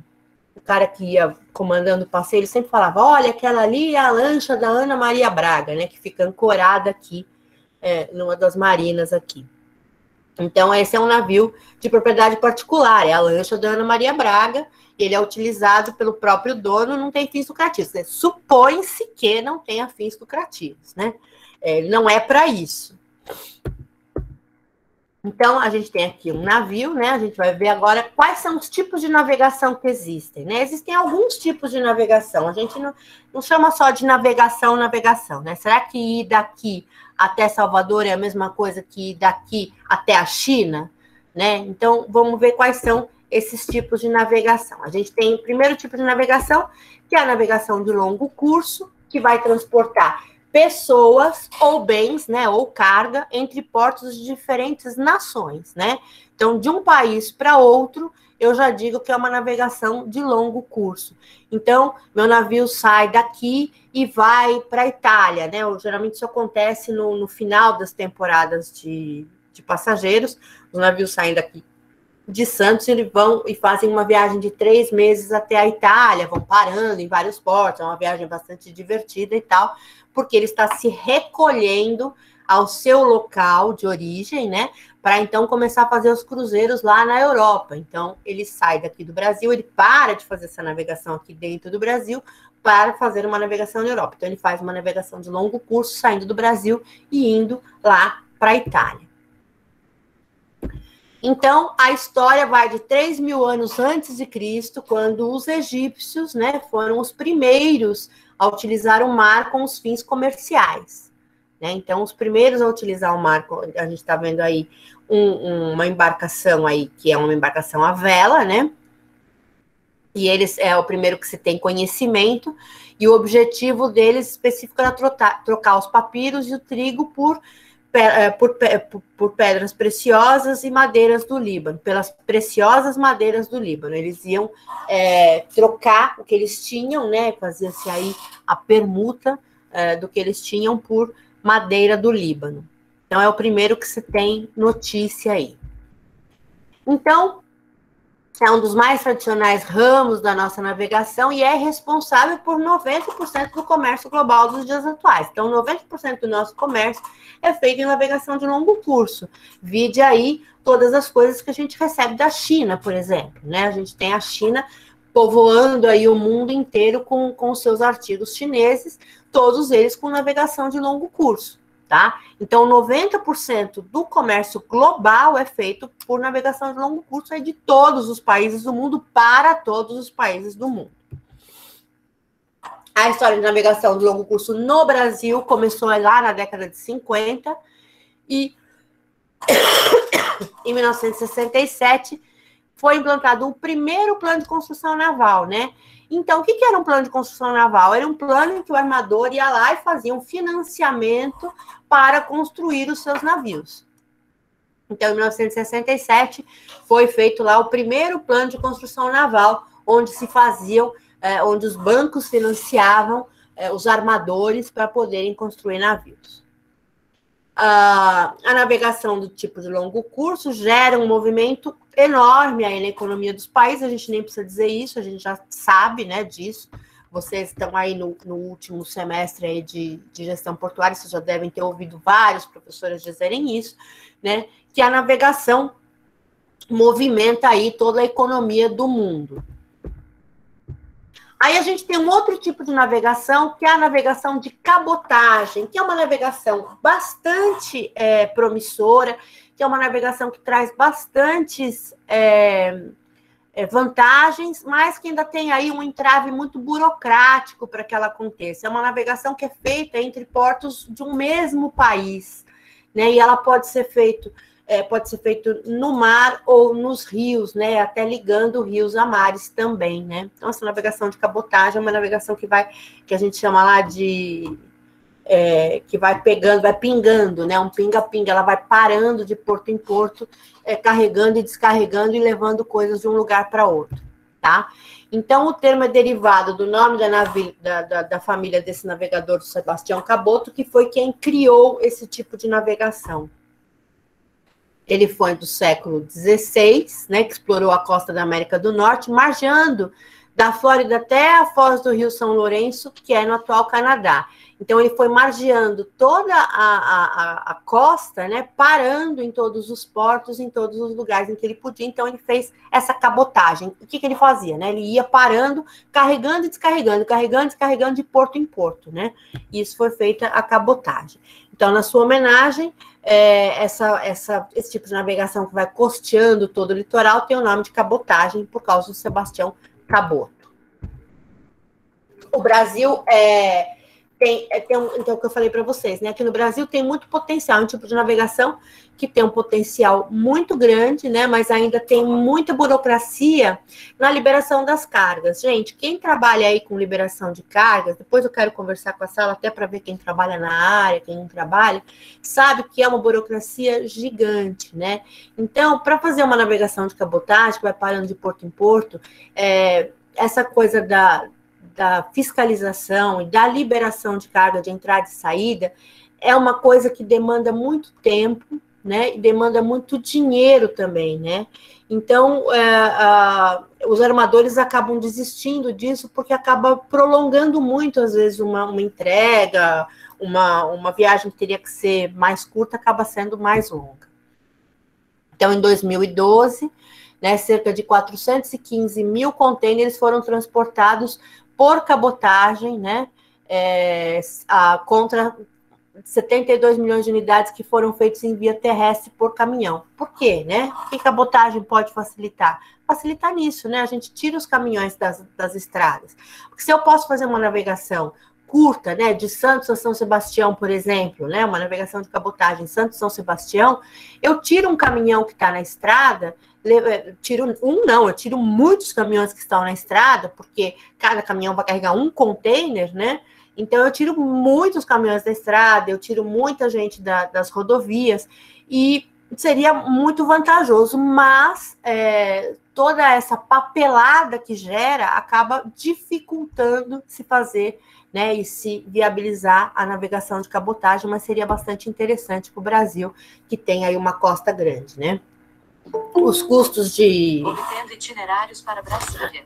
cara que ia comandando o passeio, ele sempre falava, olha, aquela ali é a lancha da Ana Maria Braga, né? Que fica ancorada aqui, numa das marinas aqui. Então, esse é um navio de propriedade particular, é a lancha da Ana Maria Braga, ele é utilizado pelo próprio dono, não tem fins lucrativos. Supõe-se que não tenha fins lucrativos, né? Ele não é para isso. Então, a gente tem aqui um navio, né? A gente vai ver agora quais são os tipos de navegação que existem, né? Existem alguns tipos de navegação. A gente não chama só de navegação, né? Será que ir daqui até Salvador é a mesma coisa que ir daqui até a China, né? Então, vamos ver quais são esses tipos de navegação. A gente tem o primeiro tipo de navegação, que é a navegação de longo curso, que vai transportar pessoas ou bens, né, ou carga entre portos de diferentes nações, né? Então, de um país para outro, eu já digo que é uma navegação de longo curso. Então, meu navio sai daqui e vai para a Itália, né? Geralmente isso acontece no final das temporadas de passageiros. Os navios saem daqui de Santos, eles vão e fazem uma viagem de 3 meses até a Itália, vão parando em vários portos, é uma viagem bastante divertida e tal, porque ele está se recolhendo ao seu local de origem, né, para então começar a fazer os cruzeiros lá na Europa. Então, ele sai daqui do Brasil, ele para de fazer essa navegação aqui dentro do Brasil para fazer uma navegação na Europa. Então, ele faz uma navegação de longo curso, saindo do Brasil e indo lá para a Itália. Então, a história vai de 3.000 anos antes de Cristo, quando os egípcios, né, foram os primeiros a utilizar o mar com os fins comerciais, né? Então, os primeiros a utilizar o mar, a gente está vendo aí uma embarcação aí, que é uma embarcação à vela, né? E eles é o primeiro que se tem conhecimento, e o objetivo deles específico era trocar os papiros e o trigo por pedras preciosas e madeiras do Líbano, pelas preciosas madeiras do Líbano. Eles iam trocar o que eles tinham, né? Fazia-se aí a permuta do que eles tinham por madeira do Líbano. Então, é o primeiro que se tem notícia aí. Então, é um dos mais tradicionais ramos da nossa navegação e é responsável por 90% do comércio global dos dias atuais. Então, 90% do nosso comércio é feito em navegação de longo curso. Vide aí todas as coisas que a gente recebe da China, por exemplo, né? A gente tem a China povoando aí o mundo inteiro com os seus artigos chineses, todos eles com navegação de longo curso, tá? Então, 90% do comércio global é feito por navegação de longo curso aí de todos os países do mundo para todos os países do mundo. A história de navegação de longo curso no Brasil começou lá na década de 50 e em 1967 foi implantado o primeiro plano de construção naval, né? Então, o que era um plano de construção naval? Era um plano em que o armador ia lá e fazia um financiamento para construir os seus navios. Então, em 1967, foi feito lá o primeiro plano de construção naval, onde se faziam, onde os bancos financiavam os armadores para poderem construir navios. A navegação do tipo de longo curso gera um movimento enorme aí na economia dos países, a gente nem precisa dizer isso, a gente já sabe, né, disso. Vocês estão aí no último semestre aí de gestão portuária, vocês já devem ter ouvido vários professores dizerem isso, né, que a navegação movimenta aí toda a economia do mundo. Aí a gente tem um outro tipo de navegação, que é a navegação de cabotagem, que é uma navegação bastante promissora, que é uma navegação que traz bastantes vantagens, mas que ainda tem aí um entrave muito burocrático para que ela aconteça. É uma navegação que é feita entre portos de um mesmo país, né? E ela pode ser feito no mar ou nos rios, né? Até ligando rios a mares também, né? Então, essa navegação de cabotagem é uma navegação que a gente chama lá de que vai pingando, né? Um pinga-pinga, ela vai parando de porto em porto, carregando e descarregando e levando coisas de um lugar para outro, tá? Então, o termo é derivado do nome da família desse navegador, do Sebastião Caboto, que foi quem criou esse tipo de navegação. Ele foi do século XVI, né, que explorou a costa da América do Norte, margeando da Flórida até a foz do Rio São Lourenço, que é no atual Canadá. Então, ele foi margeando toda a costa, né, parando em todos os portos, em todos os lugares em que ele podia. Então, ele fez essa cabotagem. O que ele fazia? Né? Ele ia parando, carregando e descarregando, carregando e descarregando de porto em porto. Né? E isso foi feita a cabotagem. Então, na sua homenagem, esse tipo de navegação que vai costeando todo o litoral tem o nome de cabotagem por causa do Sebastião Caboto. O Brasil então, o que eu falei para vocês, né? Aqui no Brasil tem muito potencial, um tipo de navegação que tem um potencial muito grande, né? Mas ainda tem muita burocracia na liberação das cargas. Gente, quem trabalha aí com liberação de cargas, depois eu quero conversar com a sala até para ver quem trabalha na área, quem não trabalha, sabe que é uma burocracia gigante, né? Então, para fazer uma navegação de cabotagem, que vai parando de porto em porto, essa coisa da fiscalização e da liberação de carga de entrada e saída é uma coisa que demanda muito tempo, né? E demanda muito dinheiro também, né? Então, os armadores acabam desistindo disso porque acaba prolongando muito, às vezes, uma entrega, uma viagem que teria que ser mais curta, acaba sendo mais longa. Então, em 2012, né, cerca de 415 mil contêineres foram transportados por cabotagem, né, contra 72 milhões de unidades que foram feitas em via terrestre por caminhão. Por quê, né? O que cabotagem pode facilitar? Facilitar nisso, né? A gente tira os caminhões das estradas. Porque se eu posso fazer uma navegação curta, né, de Santos a São Sebastião, por exemplo, né, uma navegação de cabotagem Santos-São Sebastião, eu tiro um caminhão que está na estrada, eu tiro muitos caminhões que estão na estrada, porque cada caminhão vai carregar um container, né? Então, eu tiro muitos caminhões da estrada, eu tiro muita gente das rodovias, e seria muito vantajoso, mas toda essa papelada que gera acaba dificultando se fazer, né, e se viabilizar a navegação de cabotagem, mas seria bastante interessante para o Brasil, que tem aí uma costa grande, né? Os custos de... Obtendo itinerários para Brasília.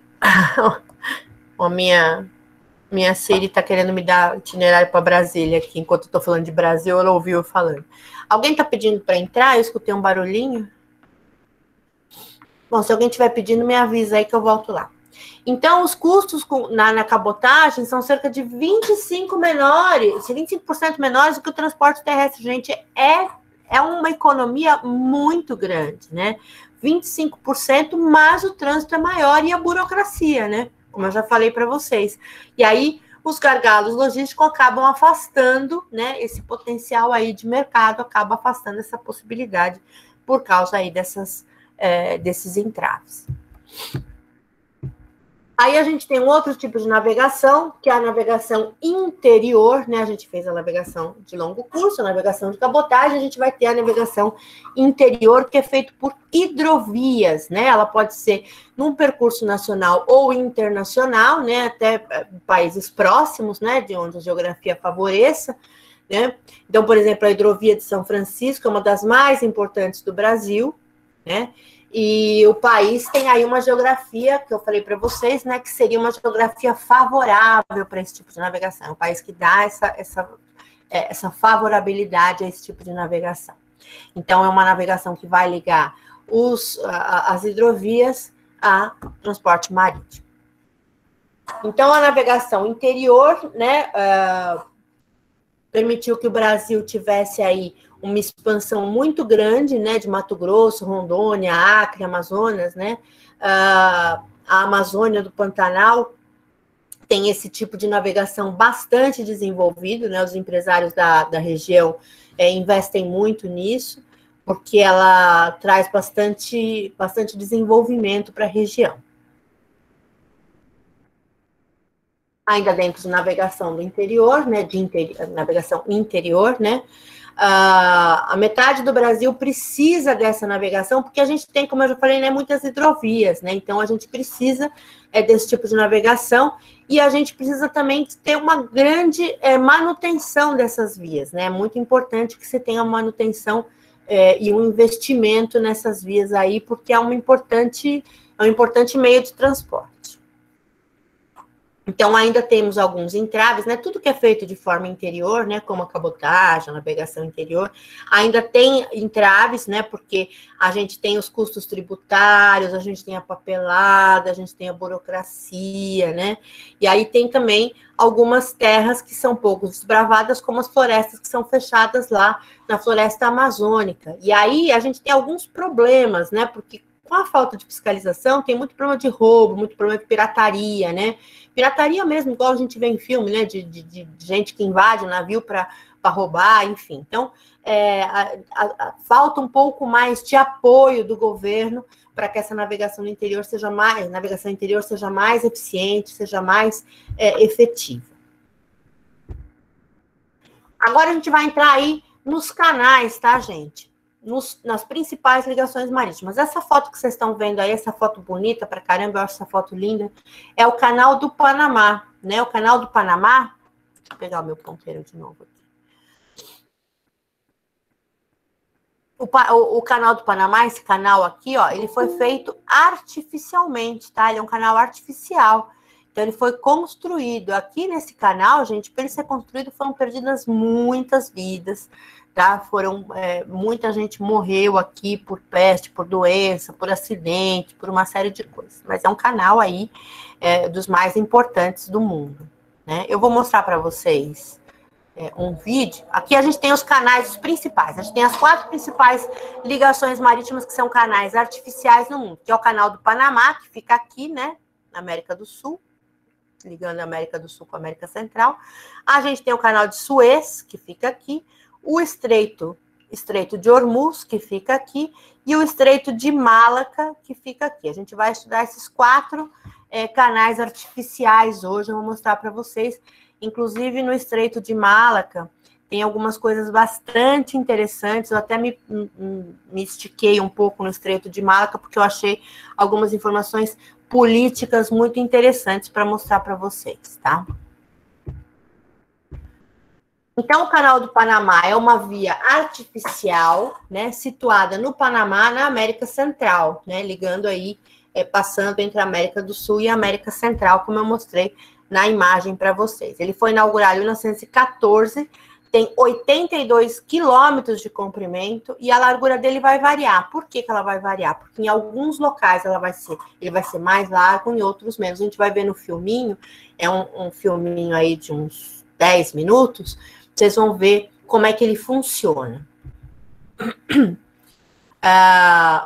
Minha Siri está querendo me dar itinerário para Brasília aqui, enquanto eu estou falando de Brasil, ela ouviu eu falando. Alguém está pedindo para entrar? Eu escutei um barulhinho. Bom, se alguém estiver pedindo, me avisa aí que eu volto lá. Então, os custos na cabotagem são cerca de 25% menores do que o transporte terrestre. Gente, é uma economia muito grande, né? 25%, mas o trânsito é maior e a burocracia, né? Como eu já falei para vocês. E aí, os gargalos logísticos acabam afastando, né? Esse potencial aí de mercado acaba afastando essa possibilidade por causa aí desses entraves. Aí a gente tem um outro tipo de navegação, que é a navegação interior, né? A gente fez a navegação de longo curso, a navegação de cabotagem, a gente vai ter a navegação interior, que é feito por hidrovias, né? Ela pode ser num percurso nacional ou internacional, né? Até países próximos, né? De onde a geografia favoreça, né? Então, por exemplo, a hidrovia de São Francisco é uma das mais importantes do Brasil, né? E o país tem aí uma geografia, que eu falei para vocês, né, que seria uma geografia favorável para esse tipo de navegação. É um país que dá essa favorabilidade a esse tipo de navegação. Então, é uma navegação que vai ligar as hidrovias a transporte marítimo. Então, a navegação interior, né, permitiu que o Brasil tivesse aí uma expansão muito grande, né, de Mato Grosso, Rondônia, Acre, Amazonas, né, a Amazônia do Pantanal tem esse tipo de navegação bastante desenvolvido, né, os empresários da região investem muito nisso, porque ela traz bastante desenvolvimento para a região. Ainda dentro de navegação do interior, né, navegação interior, né, a metade do Brasil precisa dessa navegação, porque a gente tem, como eu já falei, né, muitas hidrovias, né, então a gente precisa desse tipo de navegação, e a gente precisa também ter uma grande manutenção dessas vias, né, é muito importante que você tenha manutenção e um investimento nessas vias aí, porque é um importante meio de transporte. Então, ainda temos alguns entraves, né? Tudo que é feito de forma interior, né? Como a cabotagem, a navegação interior, ainda tem entraves, né? Porque a gente tem os custos tributários, a gente tem a papelada, a gente tem a burocracia, né? E aí tem também algumas terras que são pouco desbravadas, como as florestas que são fechadas lá na floresta amazônica. E aí a gente tem alguns problemas, né? Porque com a falta de fiscalização, tem muito problema de roubo, muito problema de pirataria, né? Pirataria mesmo, igual a gente vê em filme, né? De gente que invade o navio para roubar, enfim. Então, falta um pouco mais de apoio do governo para que essa navegação no interior seja mais eficiente, seja mais efetiva. Agora a gente vai entrar aí nos canais, tá, gente? Nas principais ligações marítimas. Essa foto que vocês estão vendo aí, essa foto bonita pra caramba, eu acho essa foto linda, é o canal do Panamá, né? O canal do Panamá, deixa eu pegar o meu ponteiro de novo aqui. O canal do Panamá, esse canal aqui, ó, ele foi feito artificialmente, tá? Ele é um canal artificial. Então, ele foi construído. Aqui nesse canal, gente, para ele ser construído, foram perdidas muitas vidas, tá? Muita gente morreu aqui por peste, por doença, por acidente, por uma série de coisas. Mas é um canal aí dos mais importantes do mundo, né? Eu vou mostrar para vocês um vídeo. Aqui a gente tem os canais principais. A gente tem as 4 principais ligações marítimas que são canais artificiais no mundo, que é o canal do Panamá, que fica aqui, né, na América do Sul, ligando a América do Sul com a América Central. A gente tem o canal de Suez, que fica aqui, o Estreito de Hormuz, que fica aqui, e o Estreito de Malaca, que fica aqui. A gente vai estudar esses 4 canais artificiais hoje, eu vou mostrar para vocês. Inclusive, no Estreito de Malaca, tem algumas coisas bastante interessantes. Eu até me estiquei um pouco no Estreito de Malaca, porque eu achei algumas informações políticas muito interessantes para mostrar para vocês, tá? Então, o canal do Panamá é uma via artificial, né, situada no Panamá, na América Central, né, ligando aí, passando entre a América do Sul e a América Central, como eu mostrei na imagem para vocês. Ele foi inaugurado em 1914, tem 82 quilômetros de comprimento e a largura dele vai variar. Por que ela vai variar? Porque em alguns locais ele vai ser mais largo, em outros menos. A gente vai ver no filminho, é um filminho aí de uns 10 minutos, vocês vão ver como é que ele funciona.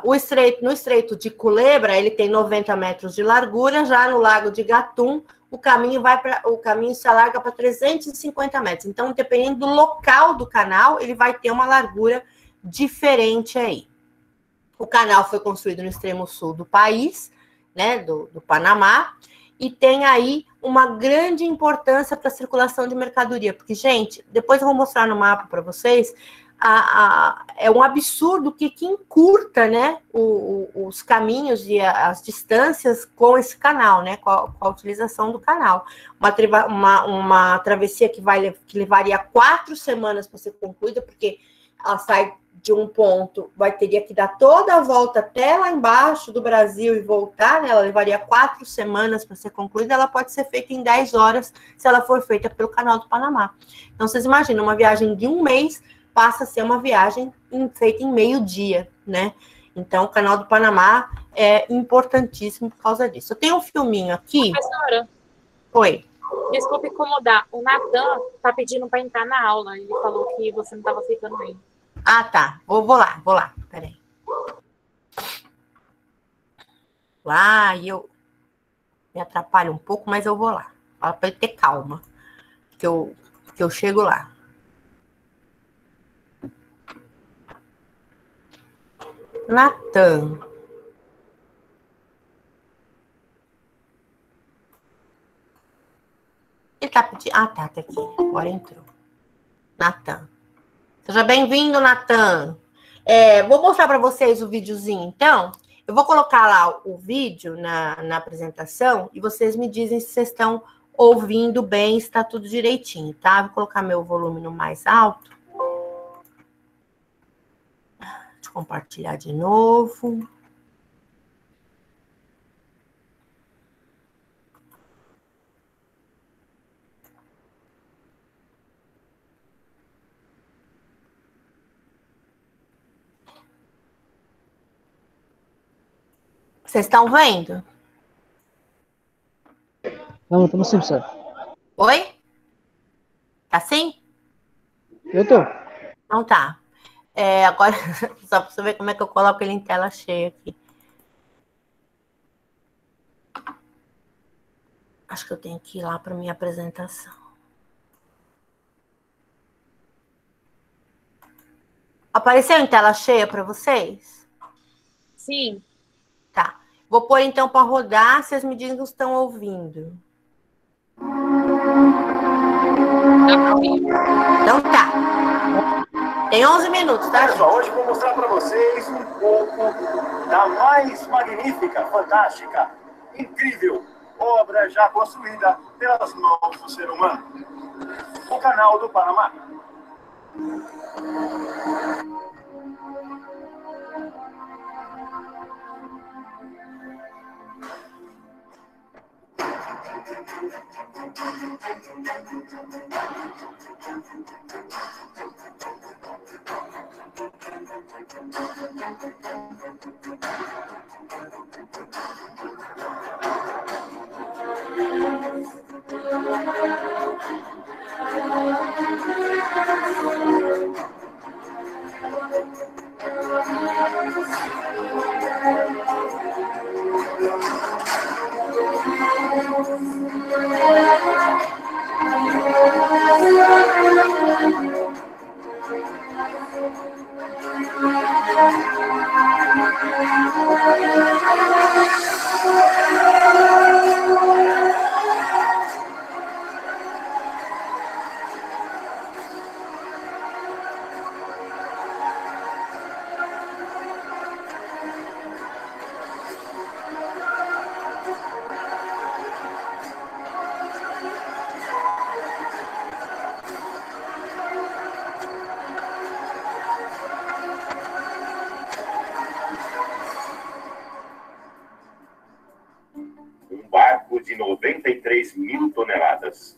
No Estreito de Culebra, ele tem 90 metros de largura, já no Lago de Gatun, o caminho se alarga para 350 metros. Então, dependendo do local do canal, ele vai ter uma largura diferente aí. O canal foi construído no extremo sul do país, né, do Panamá, e tem aí uma grande importância para a circulação de mercadoria, porque, gente, depois eu vou mostrar no mapa para vocês, é um absurdo que encurta, né, os caminhos e as distâncias com esse canal, né, com a utilização do canal. Uma travessia que levaria 4 semanas para ser concluída, porque ela sai de um ponto, teria que dar toda a volta até lá embaixo do Brasil e voltar, né, ela levaria 4 semanas para ser concluída, ela pode ser feita em 10 horas, se ela for feita pelo canal do Panamá. Então, vocês imaginam, uma viagem de um mês passa a ser uma viagem feita em meio dia, né? Então, o canal do Panamá é importantíssimo por causa disso. Eu tenho um filminho aqui. Professora. Oi. Desculpe incomodar. O Natan tá pedindo para entrar na aula. Ele falou que você não estava aceitando ele. Ah, tá. Vou lá. Peraí. Lá, e eu me atrapalho um pouco, mas eu vou lá. Fala para ele ter calma, que eu chego lá. Natan. Ele tá pedindo... Ah, tá aqui. Agora entrou. Natan. Seja bem-vindo, Natan. Vou mostrar para vocês o videozinho, então. Eu vou colocar lá o vídeo na apresentação e vocês me dizem se vocês estão ouvindo bem, se está tudo direitinho, tá? Vou colocar meu volume no mais alto. Deixa eu compartilhar de novo. Vocês estão vendo? Não, estamos sim, professor. Oi? Tá sim? Eu tô. Não tá. Agora, só para você ver como é que eu coloco ele em tela cheia aqui. Acho que eu tenho que ir lá para minha apresentação. Apareceu em tela cheia para vocês? Sim. Tá. Vou pôr então para rodar, vocês me dizem que estão ouvindo. Então tá. Tem 11 minutos, tá? Pessoal, hoje vou mostrar para vocês um pouco da mais magnífica, fantástica, incrível obra já construída pelas mãos do ser humano. O Canal do Panamá. De 93 mil toneladas,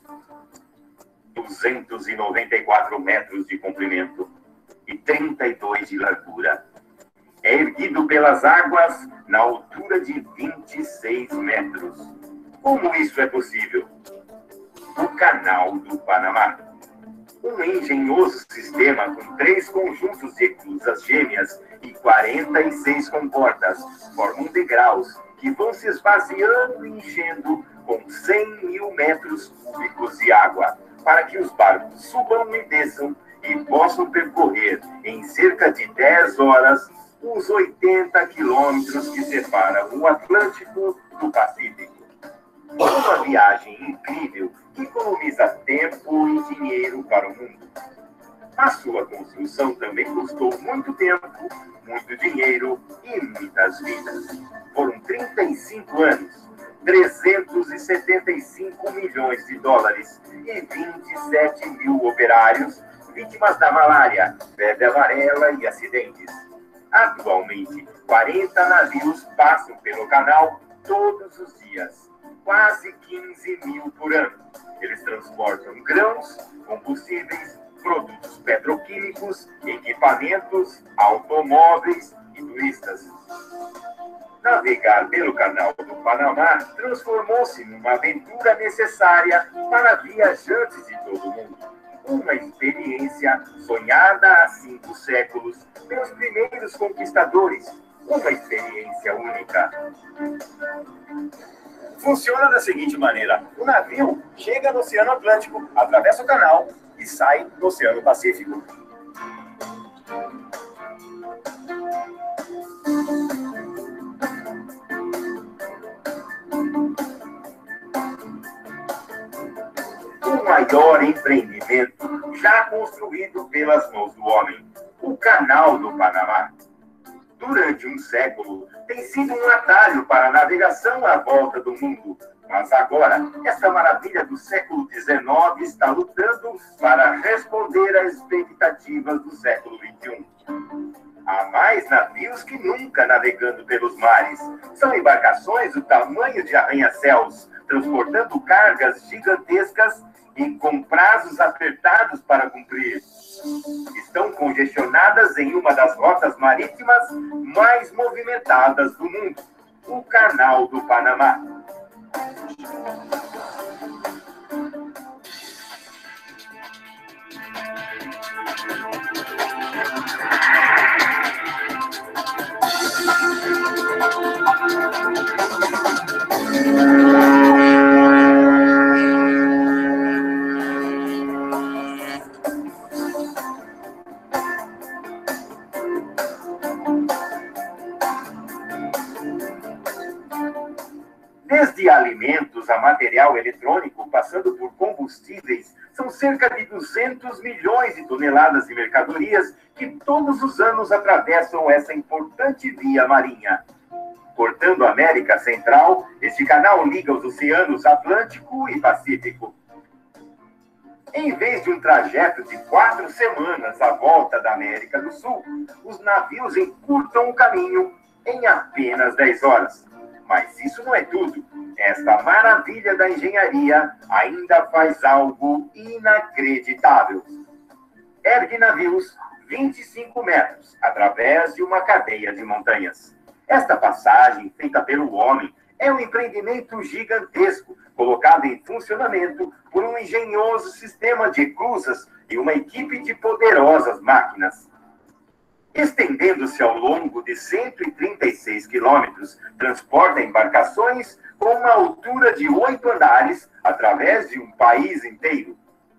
294 metros de comprimento e 32 de largura. É erguido pelas águas na altura de 26 metros. Como isso é possível? O Canal do Panamá. Um engenhoso sistema com 3 conjuntos de eclusas gêmeas e 46 comportas formam degraus que vão se esvaziando e enchendo com 100 mil metros cúbicos de água, para que os barcos subam e desçam e possam percorrer em cerca de 10 horas os 80 quilômetros que separam o Atlântico do Pacífico. Uma viagem incrível que economiza tempo e dinheiro para o mundo. A sua construção também custou muito tempo, muito dinheiro e muitas vidas. Foram 35 anos, 375 milhões de dólares e 27 mil operários vítimas da malária, febre amarela e acidentes. Atualmente, 40 navios passam pelo canal todos os dias, quase 15 mil por ano. Eles transportam grãos, combustíveis, produtos petroquímicos, equipamentos, automóveis e turistas. Navegar pelo Canal do Panamá transformou-se numa aventura necessária para viajantes de todo o mundo. Uma experiência sonhada há 5 séculos pelos primeiros conquistadores. Uma experiência única. Funciona da seguinte maneira: o navio chega no Oceano Atlântico, atravessa o canal e sai do Oceano Pacífico. O maior empreendimento já construído pelas mãos do homem, o Canal do Panamá. Durante um século, tem sido um atalho para a navegação à volta do mundo. Mas agora, essa maravilha do século XIX está lutando para responder às expectativas do século XXI. Há mais navios que nunca navegando pelos mares. São embarcações do tamanho de arranha-céus, transportando cargas gigantescas e com prazos apertados para cumprir. Estão congestionadas em uma das rotas marítimas mais movimentadas do mundo. o Canal do Panamá. Desde alimentos a material eletrônico, passando por combustíveis, são cerca de 200 milhões de toneladas de mercadorias que todos os anos atravessam essa importante via marinha. Cortando a América Central, este canal liga os oceanos Atlântico e Pacífico. Em vez de um trajeto de 4 semanas à volta da América do Sul, os navios encurtam o caminho em apenas 10 horas. Mas isso não é tudo. Esta maravilha da engenharia ainda faz algo inacreditável. Ergue navios 25 metros através de uma cadeia de montanhas. Esta passagem, feita pelo homem, é um empreendimento gigantesco, colocado em funcionamento por um engenhoso sistema de eclusas e uma equipe de poderosas máquinas. Estendendo-se ao longo de 136 quilômetros, transporta embarcações com uma altura de 8 andares através de um país inteiro.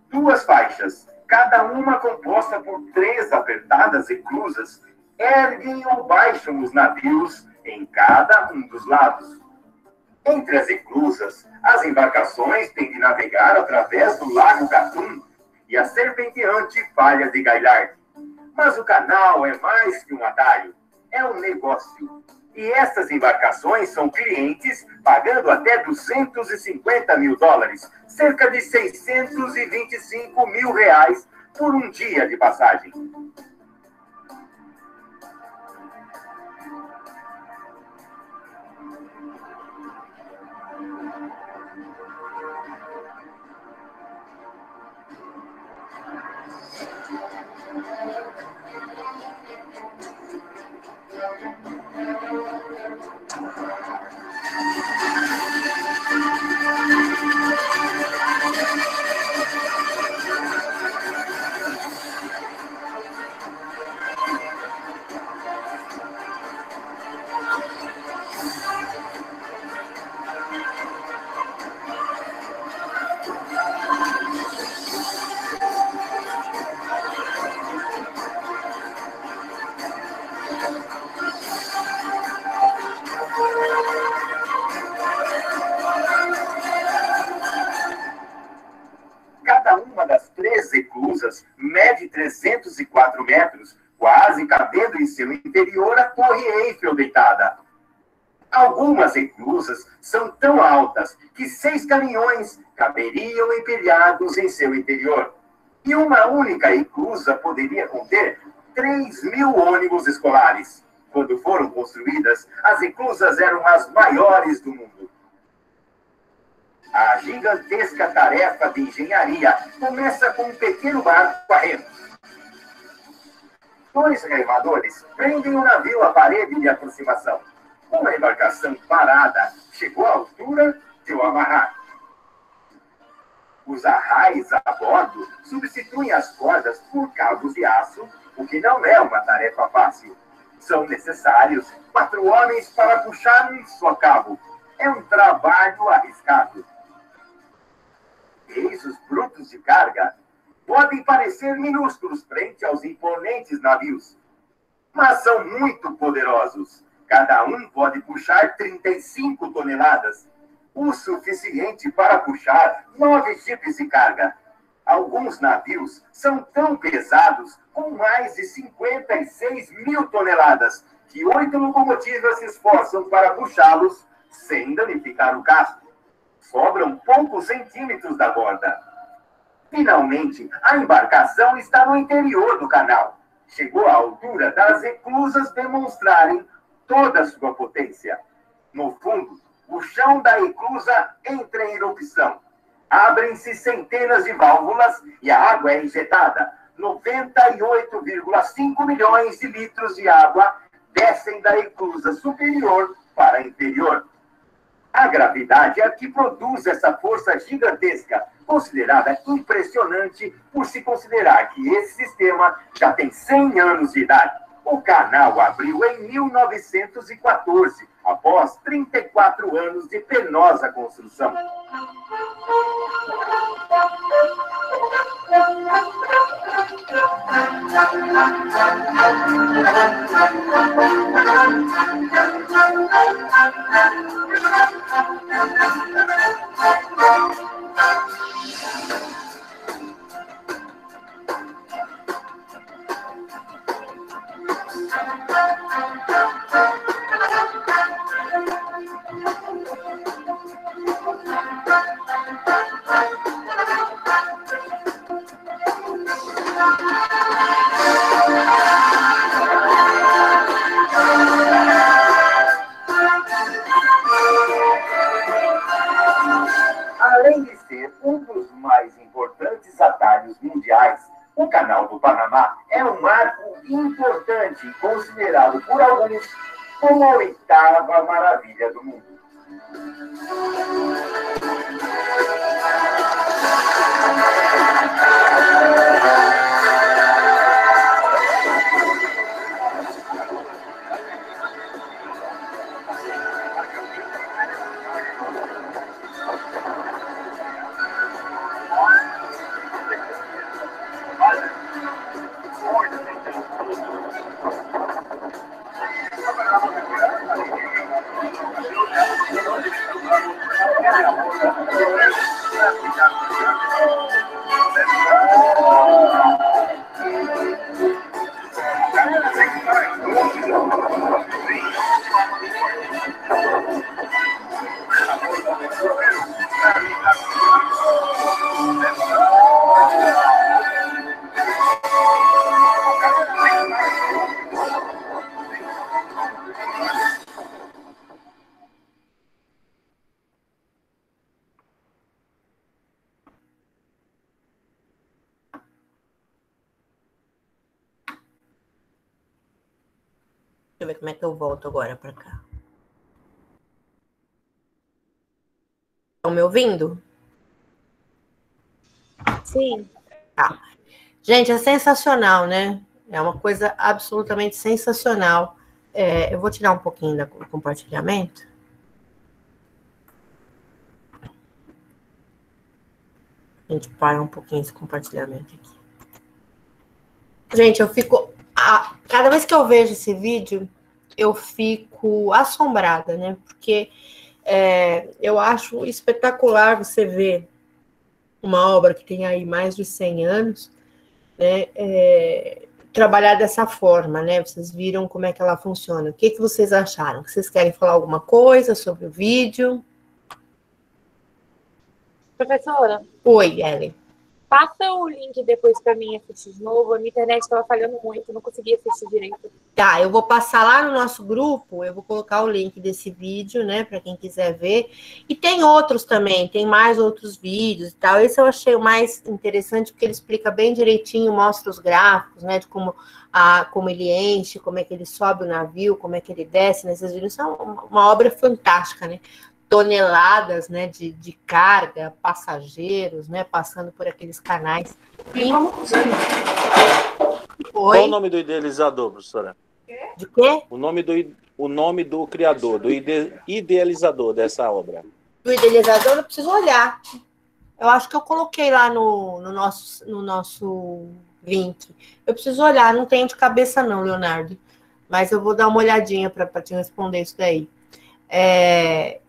2 faixas, cada uma composta por 3 apertadas eclusas, erguem ou baixam os navios em cada um dos lados. Entre as eclusas, as embarcações têm de navegar através do Lago Gatun e a serpenteante Falha de Gaillard. Mas o canal é mais que um atalho, é um negócio. E essas embarcações são clientes pagando até 250 mil dólares, cerca de 625 mil reais por um dia de passagem. Cada uma das 3 eclusas mede 304 metros, quase cabendo em seu interior a Torre Eiffel deitada. Algumas eclusas são tão altas que 6 caminhões caberiam empilhados em seu interior. E uma única eclusa poderia conter 3.000 ônibus escolares. Quando foram construídas, as eclusas eram as maiores do mundo. A gigantesca tarefa de engenharia começa com um pequeno barco a remos. 2 remadores prendem o navio à parede de aproximação. Uma embarcação parada chegou à altura de o amarrar. Os arrais a bordo substituem as cordas por cabos de aço, o que não é uma tarefa fácil. São necessários 4 homens para puxar um só cabo. É um trabalho arriscado. Eis os brutos de carga podem parecer minúsculos frente aos imponentes navios, mas são muito poderosos. Cada um pode puxar 35 toneladas, o suficiente para puxar 9 jipes de carga. Alguns navios são tão pesados, com mais de 56 mil toneladas, que 8 locomotivas se esforçam para puxá-los sem danificar o casco. Sobram poucos centímetros da borda. Finalmente, a embarcação está no interior do canal. Chegou à altura das eclusas demonstrarem toda a sua potência. No fundo, o chão da eclusa entra em erupção. Abrem-se centenas de válvulas e a água é injetada. 98,5 milhões de litros de água descem da eclusa superior para interior. A gravidade é a que produz essa força gigantesca, considerada impressionante por se considerar que esse sistema já tem 100 anos de idade. O canal abriu em 1914, após 34 anos de penosa construção. Além de ser um dos mais importantes atalhos mundiais, o Canal do Panamá é um marco importante, considerado por alguns como a 8ª maravilha do mundo. Deixa eu ver como é que eu volto agora para cá. Estão me ouvindo? Sim. Tá. Gente, é sensacional, né? É uma coisa absolutamente sensacional. Eu vou tirar um pouquinho do compartilhamento. A gente para um pouquinho esse compartilhamento aqui. Gente, eu fico... Cada vez que eu vejo esse vídeo, eu fico assombrada, né? Porque eu acho espetacular você ver uma obra que tem aí mais de 100 anos, né? Trabalhar dessa forma, né? Vocês viram como é que ela funciona. O que vocês acharam? Vocês querem falar alguma coisa sobre o vídeo? Professora? Oi, Ellen. Passa o link depois para mim assistir de novo. A minha internet estava falhando muito, não conseguia assistir direito. Tá, eu vou passar lá no nosso grupo, eu vou colocar o link desse vídeo, né, para quem quiser ver. E tem outros também, tem mais outros vídeos e tal. Esse eu achei o mais interessante, porque ele explica bem direitinho, mostra os gráficos, né, de como ele enche, como é que ele sobe o navio, como é que ele desce nesses vídeos. É uma obra fantástica, né? Toneladas, né, de carga, passageiros, né, passando por aqueles canais. Qual o nome do idealizador, professora? De quê? O nome do criador, do idealizador dessa obra. Do idealizador, eu preciso olhar. Eu acho que eu coloquei lá no nosso link. Eu preciso olhar, não tenho de cabeça não, Leonardo. Mas eu vou dar uma olhadinha para te responder isso daí.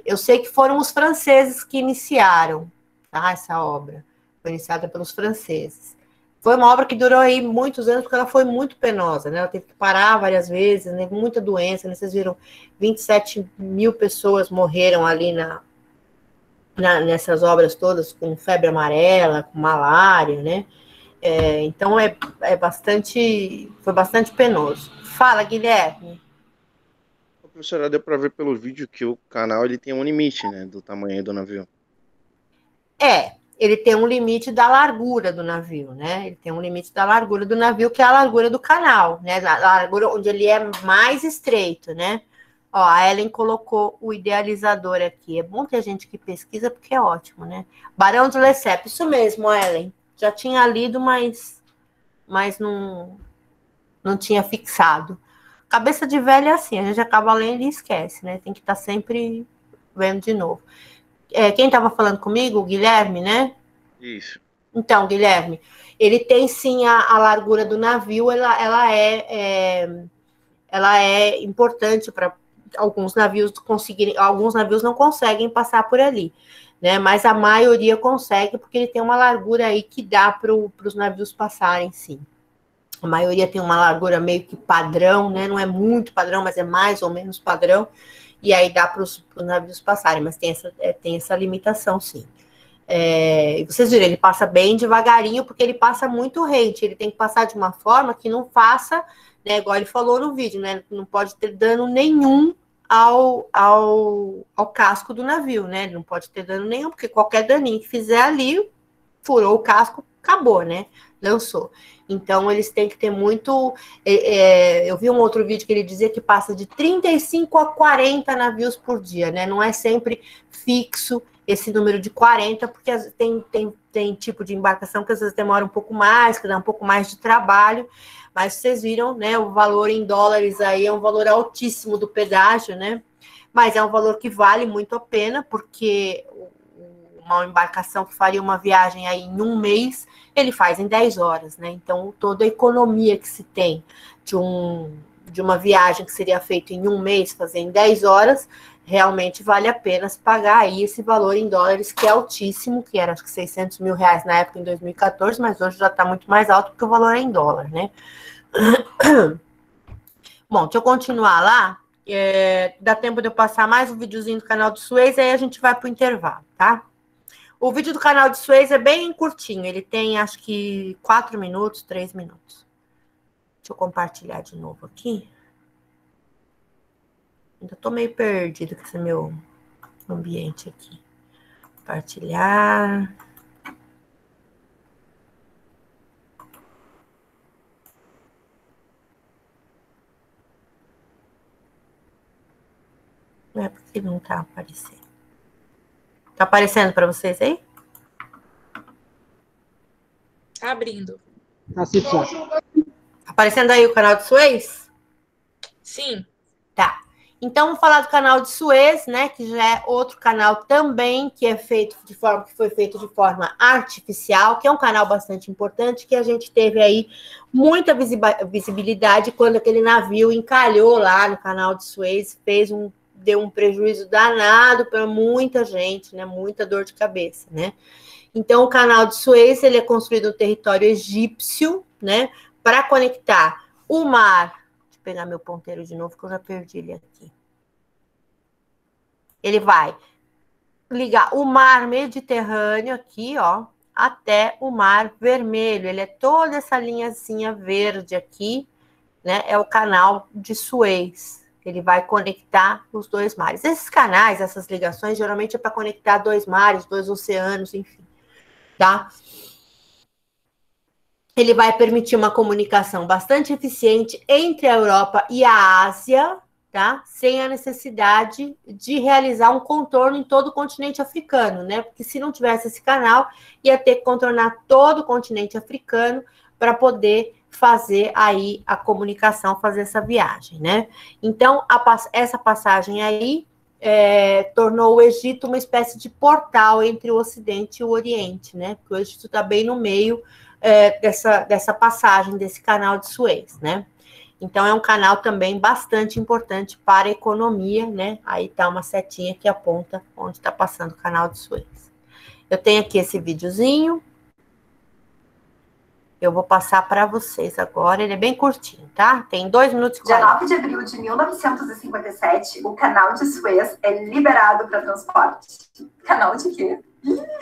Eu sei que foram os franceses que iniciaram, tá, essa obra. Foi iniciada pelos franceses. Foi uma obra que durou aí muitos anos, porque ela foi muito penosa, né? Ela teve que parar várias vezes, né? Muita doença, né? Vocês viram, 27 mil pessoas morreram ali nessas obras todas, com febre amarela, com malária, né? Então, foi bastante penoso. Fala, Guilherme. Professora, deu para ver pelo vídeo que o canal ele tem um limite, né, do tamanho do navio. Ele tem um limite da largura do navio, né? Ele tem um limite da largura do navio, que é a largura do canal, né? A largura onde ele é mais estreito, né? Ó, a Ellen colocou o idealizador aqui. É bom ter gente que pesquisa, porque é ótimo, né? Barão de Lesseps, isso mesmo, Ellen. Já tinha lido, mas não tinha fixado. Cabeça de velho é assim, a gente acaba lendo e esquece, né? Tem que estar sempre vendo de novo. Quem estava falando comigo? O Guilherme, né? Isso. Então, Guilherme, ele tem sim a largura do navio, ela é importante para alguns navios conseguirem, alguns navios não conseguem passar por ali, né? Mas a maioria consegue, porque ele tem uma largura aí que dá para os navios passarem, sim. A maioria tem uma largura meio que padrão, né? Não é muito padrão, mas é mais ou menos padrão. E aí dá para os navios passarem, mas tem essa limitação, sim. E vocês viram, ele passa bem devagarinho, porque ele passa muito rente. Ele tem que passar de uma forma que não faça, né? Igual ele falou no vídeo, né? Não pode ter dano nenhum ao casco do navio, né? Ele não pode ter dano nenhum, porque qualquer daninho que fizer ali, furou o casco, acabou, né? Lançou. Então, eles têm que ter muito... eu vi um outro vídeo que ele dizia que passa de 35 a 40 navios por dia, né? Não é sempre fixo esse número de 40, porque tem tipo de embarcação que às vezes demora um pouco mais, que dá um pouco mais de trabalho, mas vocês viram, né? O valor em dólares aí é um valor altíssimo do pedágio, né? Mas é um valor que vale muito a pena, porque uma embarcação que faria uma viagem aí em um mês, ele faz em 10 horas, né? Então, toda a economia que se tem de uma viagem que seria feita em um mês, fazer em 10 horas, realmente vale a pena se pagar aí esse valor em dólares, que é altíssimo, que era acho que 600 mil reais na época, em 2014, mas hoje já está muito mais alto, porque o valor é em dólar, né? Bom, deixa eu continuar lá. Dá tempo de eu passar mais um videozinho do canal do Suez, aí a gente vai para o intervalo, tá? O vídeo do canal de Suez é bem curtinho, ele tem acho que 4 minutos, 3 minutos. Deixa eu compartilhar de novo aqui. Ainda tô meio perdido com esse meu ambiente aqui. Compartilhar. Não é porque não tá aparecendo. Tá aparecendo para vocês aí? Tá abrindo. Assim, pessoal. Aparecendo aí o canal de Suez? Sim. Tá. Então, vamos falar do canal de Suez, né? Que já é outro canal também, que foi feito de forma artificial, que é um canal bastante importante, que a gente teve aí muita visibilidade quando aquele navio encalhou lá no canal de Suez, deu um prejuízo danado para muita gente, né? Muita dor de cabeça, né? Então, o canal de Suez, ele é construído no território egípcio, né? Para conectar o mar. Deixa eu pegar meu ponteiro de novo, que eu já perdi ele aqui. Ele vai ligar o mar Mediterrâneo aqui, ó, até o mar Vermelho. Ele é toda essa linhazinha verde aqui, né? É o canal de Suez. Ele vai conectar os dois mares. Esses canais, essas ligações, geralmente é para conectar dois mares, dois oceanos, enfim, tá? Ele vai permitir uma comunicação bastante eficiente entre a Europa e a Ásia, tá? Sem a necessidade de realizar um contorno em todo o continente africano, né? Porque se não tivesse esse canal, ia ter que contornar todo o continente africano para poder fazer aí a comunicação, fazer essa viagem, né? Então, essa passagem aí tornou o Egito uma espécie de portal entre o Ocidente e o Oriente, né? Porque o Egito está bem no meio dessa passagem, desse canal de Suez, né? Então, é um canal também bastante importante para a economia, né? Aí tá uma setinha que aponta onde está passando o canal de Suez. Eu tenho aqui esse videozinho. Eu vou passar para vocês agora, ele é bem curtinho, tá? Tem 2 minutos e 40. Dia 9 de abril de 1957, o canal de Suez é liberado para transporte. Canal de quê?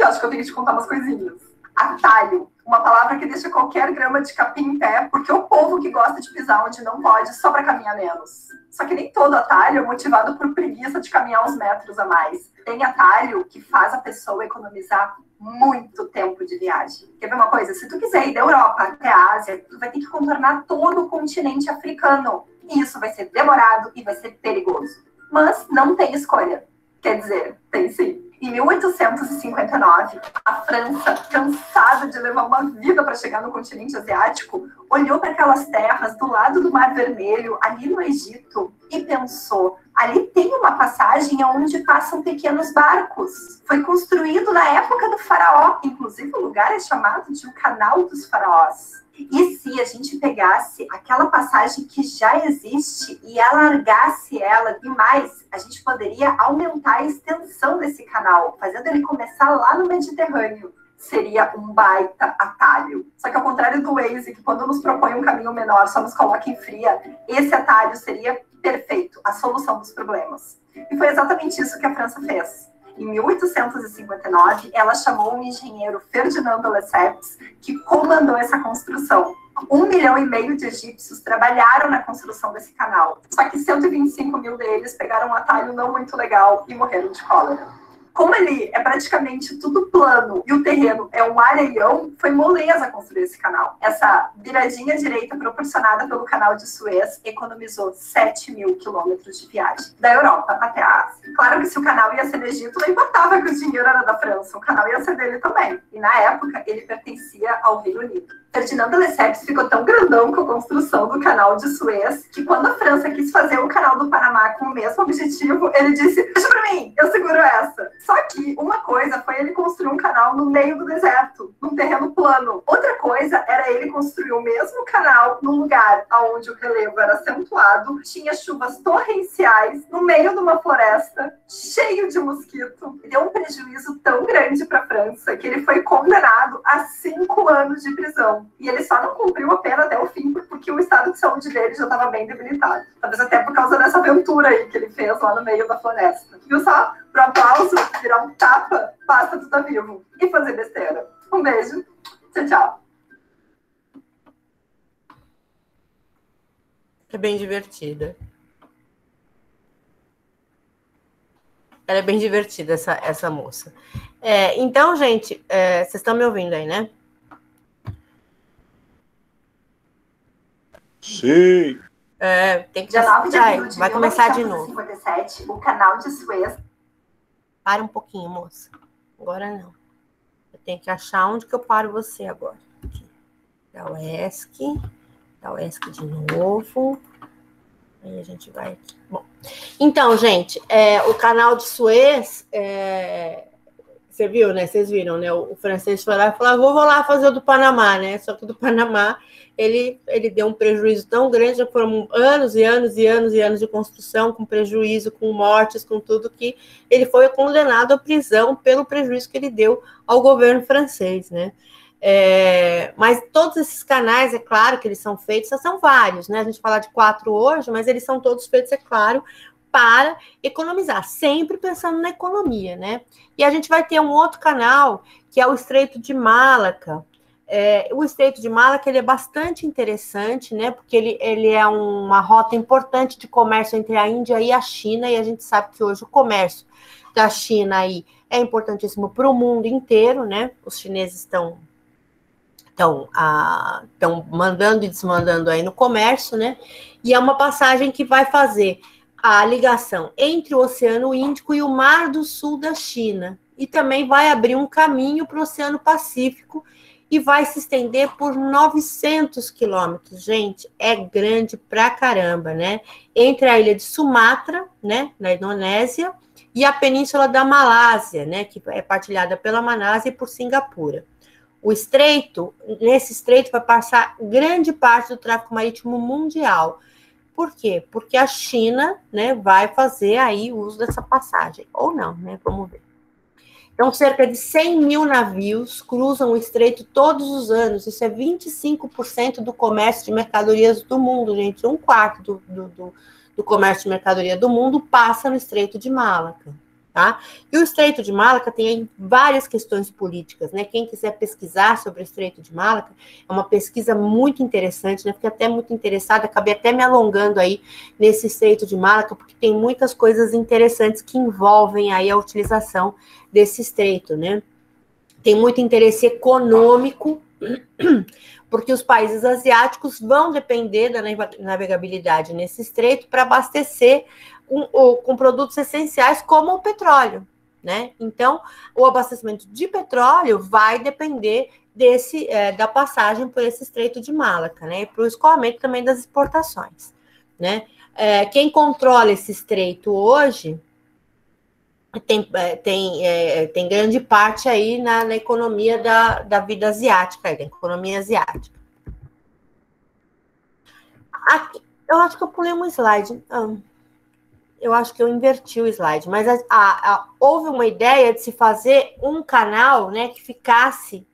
Acho que eu tenho que te contar umas coisinhas. Atalho, uma palavra que deixa qualquer grama de capim em pé, porque o povo que gosta de pisar onde não pode, só para caminhar menos. Só que nem todo atalho é motivado por preguiça de caminhar uns metros a mais. Tem atalho que faz a pessoa economizar muito tempo de viagem. Quer ver uma coisa? Se tu quiser ir da Europa até a Ásia, tu vai ter que contornar todo o continente africano. E isso vai ser demorado e vai ser perigoso. Mas não tem escolha. Quer dizer, tem sim. Em 1859, a França, cansada de levar uma vida para chegar no continente asiático, olhou para aquelas terras do lado do Mar Vermelho, ali no Egito, e pensou, ali tem uma passagem onde passam pequenos barcos. Foi construído na época do faraó, inclusive o lugar é chamado de o Canal dos Faraós. E se a gente pegasse aquela passagem que já existe e alargasse ela, e mais, a gente poderia aumentar a extensão desse canal, fazendo ele começar lá no Mediterrâneo. Seria um baita atalho. Só que ao contrário do Waze, que quando nos propõe um caminho menor, só nos coloca em fria, esse atalho seria perfeito, a solução dos problemas. E foi exatamente isso que a França fez. Em 1859, ela chamou o engenheiro Ferdinand de Lesseps, que comandou essa construção. 1,5 milhão de egípcios trabalharam na construção desse canal. Só que 125 mil deles pegaram um atalho não muito legal e morreram de cólera. Como ali é praticamente tudo plano e o terreno é um areião, foi moleza construir esse canal. Essa viradinha direita proporcionada pelo canal de Suez economizou 7 mil quilômetros de viagem, da Europa até a Ásia. Claro que se o canal ia ser no Egito, não importava que o dinheiro era da França, o canal ia ser dele também. E na época, ele pertencia ao Reino Unido. Ferdinand de Lesseps ficou tão grandão com a construção do canal de Suez, que quando a França quis fazer o canal do Panamá com o mesmo objetivo, ele disse, deixa pra mim, eu seguro essa. Só que uma coisa foi ele construir um canal no meio do deserto, num terreno plano. Outra coisa era ele construir o mesmo canal num lugar onde o relevo era acentuado, tinha chuvas torrenciais, no meio de uma floresta, cheio de mosquito. Deu um prejuízo tão grande para a França que ele foi condenado a 5 anos de prisão. E ele só não cumpriu a pena até o fim porque o estado de saúde dele já estava bem debilitado. Talvez até por causa dessa aventura aí que ele fez lá no meio da floresta. Viu só? Pro aplauso, virar um tapa, basta tu tá vivo. E fazer besteira. Um beijo. Tchau, tchau. É bem divertida. Ela é bem divertida, essa moça. Então, gente, vocês estão me ouvindo aí, né? Sim. Tem que 19 de abril de vai começar de novo. 1957, o canal de Suez. Para um pouquinho, moça. Agora não. Eu tenho que achar onde que eu paro você agora. Aqui. Dá o ESC de novo. Aí a gente vai aqui. Bom, então, gente, o canal de Suez, você viu, né? Vocês viram, né? O francês foi lá e falou, vou lá fazer o do Panamá, né? Só que o do Panamá, ele deu um prejuízo tão grande, já foram anos e anos e anos e anos de construção, com prejuízo, com mortes, com tudo, que ele foi condenado à prisão pelo prejuízo que ele deu ao governo francês, né? Mas todos esses canais, é claro que eles são feitos, são vários, né? A gente fala de 4 hoje, mas eles são todos feitos, é claro, para economizar, sempre pensando na economia, né? E a gente vai ter um outro canal, que é o Estreito de Malaca. O Estreito de Malaca, ele é bastante interessante, né? Porque ele é uma rota importante de comércio entre a Índia e a China, e a gente sabe que hoje o comércio da China aí é importantíssimo para o mundo inteiro, né? Os chineses estão mandando e desmandando aí no comércio, né? E é uma passagem que vai fazer a ligação entre o Oceano Índico e o Mar do Sul da China. E também vai abrir um caminho para o Oceano Pacífico e vai se estender por 900 quilômetros. Gente, é grande pra caramba, né? Entre a ilha de Sumatra, né, na Indonésia, e a península da Malásia, né, que é partilhada pela Malásia e por Singapura. Nesse estreito vai passar grande parte do tráfego marítimo mundial. Por quê? Porque a China, né, vai fazer aí uso dessa passagem. Ou não, né? Vamos ver. Então, cerca de 100 mil navios cruzam o estreito todos os anos. Isso é 25% do comércio de mercadorias do mundo, gente. 1/4 do comércio de mercadoria do mundo passa no Estreito de Malaca. Tá? E o Estreito de Malaca tem várias questões políticas, né? Quem quiser pesquisar sobre o Estreito de Malaca, é uma pesquisa muito interessante, né? Fiquei até muito interessada, acabei até me alongando aí nesse Estreito de Malaca, porque tem muitas coisas interessantes que envolvem aí a utilização desse estreito, né? Tem muito interesse econômico, porque os países asiáticos vão depender da navegabilidade nesse estreito para abastecer com produtos essenciais como o petróleo, né? Então, o abastecimento de petróleo vai depender da passagem por esse Estreito de Malaca, né? E para o escoamento também das exportações, né? Quem controla esse estreito hoje tem grande parte aí na economia da vida asiática, da economia asiática. Aqui, eu acho que eu pulei um slide. Eu acho que eu inverti o slide, mas houve uma ideia de se fazer um canal, né, que ficasse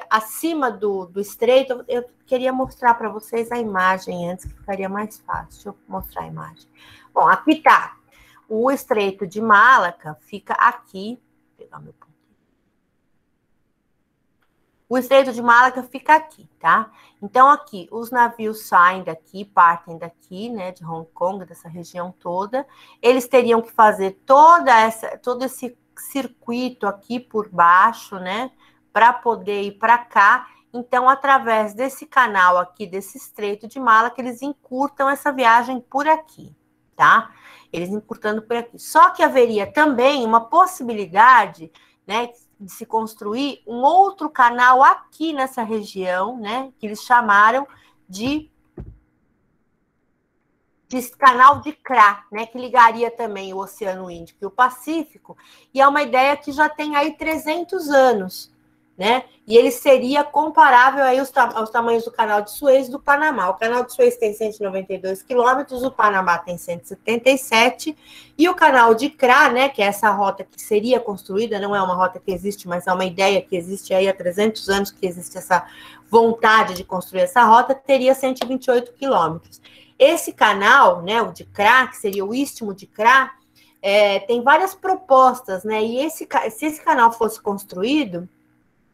acima do estreito. Eu queria mostrar para vocês a imagem antes, que ficaria mais fácil. Deixa eu mostrar a imagem. Bom, aqui está. O Estreito de Malaca fica aqui. Vou pegar meu ponto. O Estreito de Malaca fica aqui, tá? Então, aqui, os navios saem daqui, partem daqui, né, de Hong Kong, dessa região toda. Eles teriam que fazer todo esse circuito aqui por baixo, né, para poder ir para cá. Então, através desse canal aqui, desse Estreito de Malaca, eles encurtam essa viagem por aqui, tá? Eles encurtando por aqui. Só que haveria também uma possibilidade, né, de se construir um outro canal aqui nessa região, né, que eles chamaram de canal de Kra, né, que ligaria também o Oceano Índico e o Pacífico, e é uma ideia que já tem aí 300 anos, né, e ele seria comparável aí aos tamanhos do canal de Suez e do Panamá. O canal de Suez tem 192 quilômetros, o Panamá tem 177, e o canal de Kra, né, que é essa rota que seria construída, não é uma rota que existe, mas é uma ideia que existe aí há 300 anos, que existe essa vontade de construir essa rota, teria 128 quilômetros. Esse canal, né, o de Kra, que seria o Istmo de Kra, tem várias propostas, né, e se esse canal fosse construído,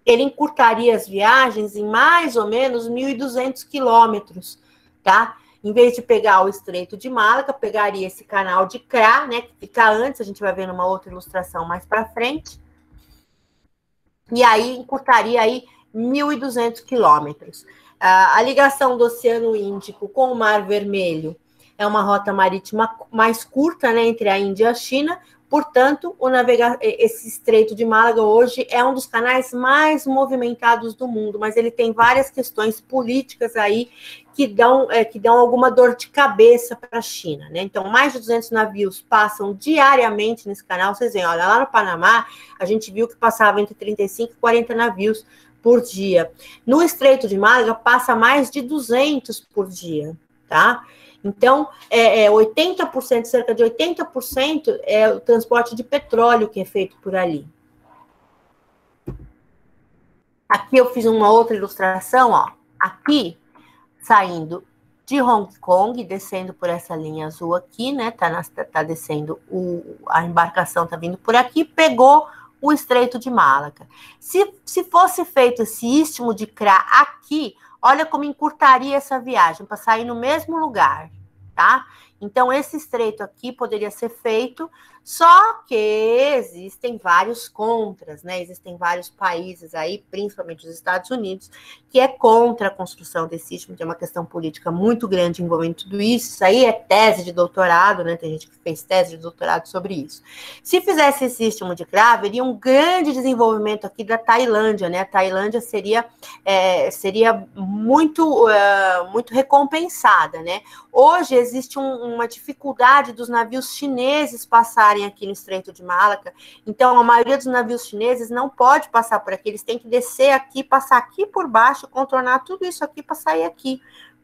ele encurtaria as viagens em mais ou menos 1.200 quilômetros, tá? Em vez de pegar o Estreito de Malaca, pegaria esse canal de Kra, né, que fica antes, a gente vai ver numa outra ilustração mais para frente, e aí encurtaria aí 1.200 quilômetros. A ligação do Oceano Índico com o Mar Vermelho é uma rota marítima mais curta, né, entre a Índia e a China. Portanto, esse Estreito de Málaga hoje é um dos canais mais movimentados do mundo, mas ele tem várias questões políticas aí que dão alguma dor de cabeça para a China, né? Então, mais de 200 navios passam diariamente nesse canal. Vocês veem, olha, lá no Panamá, a gente viu que passava entre 35 e 40 navios por dia. No Estreito de Málaga, passa mais de 200 por dia, tá? Então, 80%, cerca de 80% é o transporte de petróleo que é feito por ali. Aqui eu fiz uma outra ilustração, ó. Aqui, saindo de Hong Kong, descendo por essa linha azul aqui, né? Tá descendo, a embarcação tá vindo por aqui, pegou o Estreito de Málaca. Se fosse feito esse Istmo de Kra aqui, olha como encurtaria essa viagem, para sair no mesmo lugar, tá? Então, esse estreito aqui poderia ser feito, só que existem vários contras, né? Existem vários países aí, principalmente os Estados Unidos, que é contra a construção desse istmo, tem uma questão política muito grande envolvendo tudo isso. Isso aí é tese de doutorado, né? Tem gente que fez tese de doutorado sobre isso. Se fizesse esse istmo de Kra, haveria um grande desenvolvimento aqui da Tailândia, né? A Tailândia seria muito recompensada, né? Hoje existe uma dificuldade dos navios chineses passarem aqui no Estreito de Málaca, então a maioria dos navios chineses não pode passar por aqui, eles têm que descer aqui, passar aqui por baixo, contornar tudo isso aqui para sair aqui,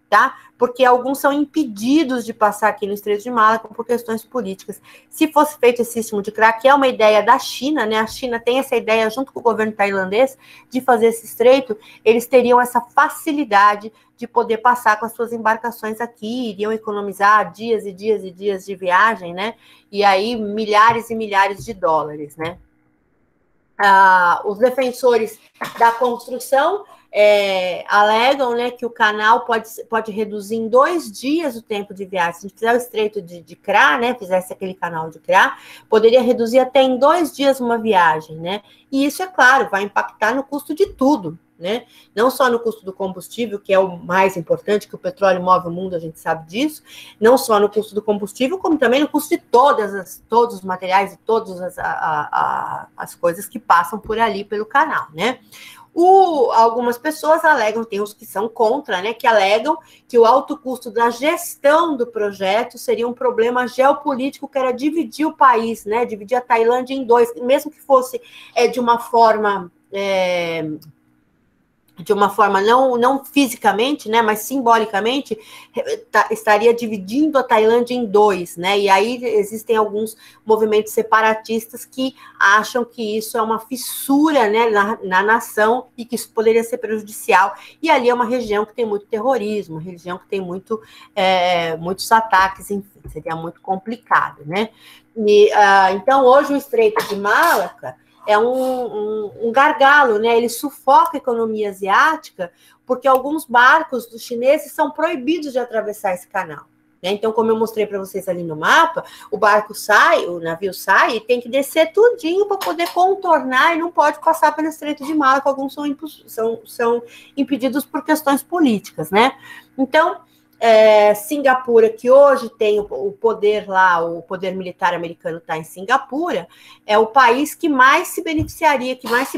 tá? Porque alguns são impedidos de passar aqui no Estreito de Málaca por questões políticas. Se fosse feito esse istmo de Kra, que é uma ideia da China, né? A China tem essa ideia junto com o governo tailandês de fazer esse estreito, eles teriam essa facilidade de poder passar com as suas embarcações aqui, iriam economizar dias e dias e dias de viagem, né? E aí milhares e milhares de dólares, né? Os defensores da construção alegam, né, que o canal pode reduzir em 2 dias o tempo de viagem. Se a gente fizer o Estreito de Kra, né, fizesse aquele canal de Kra, poderia reduzir até em 2 dias uma viagem, né? E isso, é claro, vai impactar no custo de tudo, né? Não só no custo do combustível, que é o mais importante, que o petróleo move o mundo, a gente sabe disso, não só no custo do combustível, como também no custo de todos os materiais e todas as coisas que passam por ali, pelo canal, né? Algumas pessoas alegam, tem os que são contra, né, que alegam que o alto custo da gestão do projeto seria um problema geopolítico, que era dividir o país, né, dividir a Tailândia em dois, mesmo que fosse de uma forma não fisicamente, né, mas simbolicamente, estaria dividindo a Tailândia em dois, né, e aí existem alguns movimentos separatistas que acham que isso é uma fissura, né, na nação e que isso poderia ser prejudicial, e ali é uma região que tem muito terrorismo, uma região que tem muitos ataques, enfim, seria muito complicado, né, então hoje o Estreito de Malaca é um gargalo, né? Ele sufoca a economia asiática, porque alguns barcos dos chineses são proibidos de atravessar esse canal, né? Então, como eu mostrei para vocês ali no mapa, o navio sai e tem que descer tudinho para poder contornar e não pode passar pelo Estreito de Malaca, alguns são impedidos por questões políticas, né? Então, Singapura, que hoje tem o poder lá, o poder militar americano está em Singapura, é o país que mais se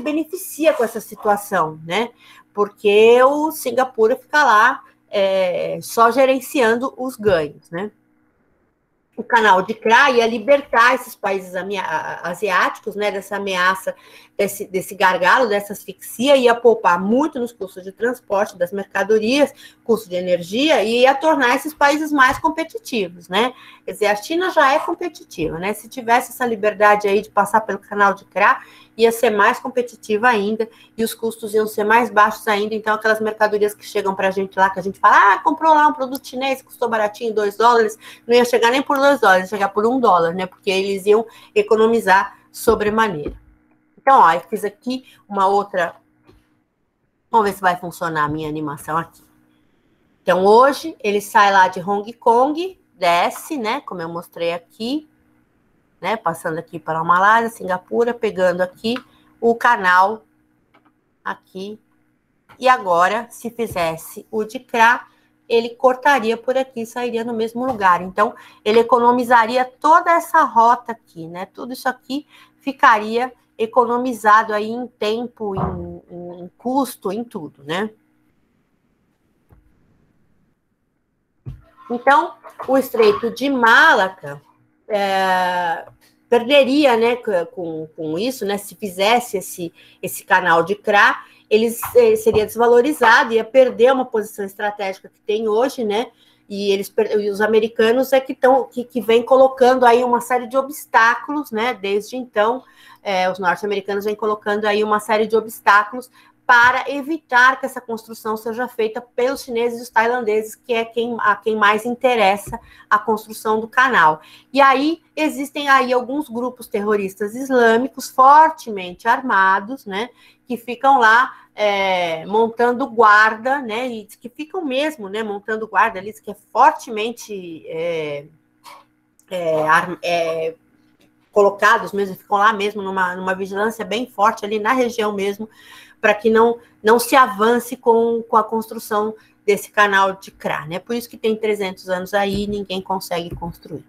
beneficia com essa situação, né? Porque o Singapura fica lá só gerenciando os ganhos, né? O canal de Kra ia libertar esses países asiáticos, né, dessa ameaça, desse gargalo, dessa asfixia, ia poupar muito nos custos de transporte das mercadorias, custo de energia, e ia tornar esses países mais competitivos, né? Quer dizer, a China já é competitiva, né? Se tivesse essa liberdade aí de passar pelo canal de Kra, ia ser mais competitiva ainda, e os custos iam ser mais baixos ainda, então aquelas mercadorias que chegam para a gente lá, que a gente fala, comprou lá um produto chinês, custou baratinho, $2, não ia chegar nem por $2, ia chegar por $1, né, porque eles iam economizar sobremaneira. Então, ó, eu fiz aqui uma outra, vamos ver se vai funcionar a minha animação aqui. Então, hoje, ele sai lá de Hong Kong, desce, né, como eu mostrei aqui, né, passando aqui para a Malásia, Singapura, pegando aqui o canal aqui, e agora, se fizesse o de Kra, ele cortaria por aqui e sairia no mesmo lugar. Então, ele economizaria toda essa rota aqui, né, tudo isso aqui ficaria economizado aí em tempo, em custo, em tudo, né. Então, o Estreito de Malaca perderia, né, com isso, né, se fizesse esse canal de Kra, ele seria desvalorizado, ia perder uma posição estratégica que tem hoje, né, e os americanos que vêm colocando aí uma série de obstáculos, né, desde então, os norte-americanos vêm colocando aí uma série de obstáculos para evitar que essa construção seja feita pelos chineses e os tailandeses, que é a quem mais interessa a construção do canal. E aí existem aí alguns grupos terroristas islâmicos fortemente armados, né, que ficam lá montando guarda, né, e que ficam mesmo, né, montando guarda ali, que é fortemente colocados mesmo, ficam lá mesmo numa vigilância bem forte ali na região mesmo, para que não se avance com a construção desse canal de Kra, né? Por isso que tem 300 anos aí e ninguém consegue construir.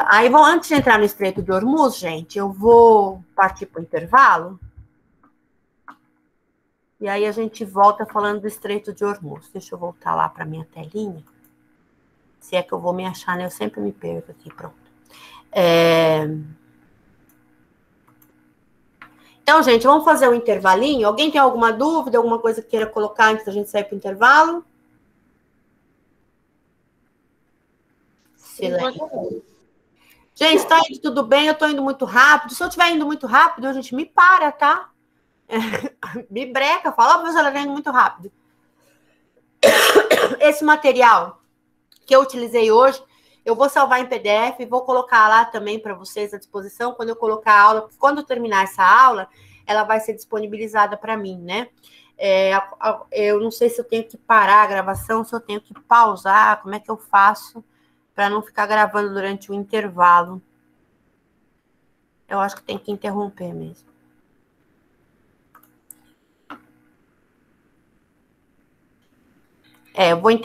Aí, antes de entrar no Estreito de Hormuz, gente, eu vou partir para o intervalo, e aí a gente volta falando do Estreito de Hormuz. Deixa eu voltar lá para a minha telinha, se é que eu vou me achar, né? Eu sempre me perco aqui, pronto. Então, gente, vamos fazer um intervalinho. Alguém tem alguma dúvida, alguma coisa que queira colocar antes da gente sair para o intervalo? Silêncio. Gente, está indo tudo bem? Eu estou indo muito rápido. Se eu estiver indo muito rápido, a gente me para, tá? Me breca, fala, professora, está indo muito rápido. Esse material que eu utilizei hoje, eu vou salvar em PDF e vou colocar lá também para vocês à disposição quando eu colocar a aula. Quando eu terminar essa aula, ela vai ser disponibilizada para mim, né? Eu não sei se eu tenho que parar a gravação, se eu tenho que pausar, como é que eu faço para não ficar gravando durante o intervalo. Eu acho que tem que interromper mesmo. eu vou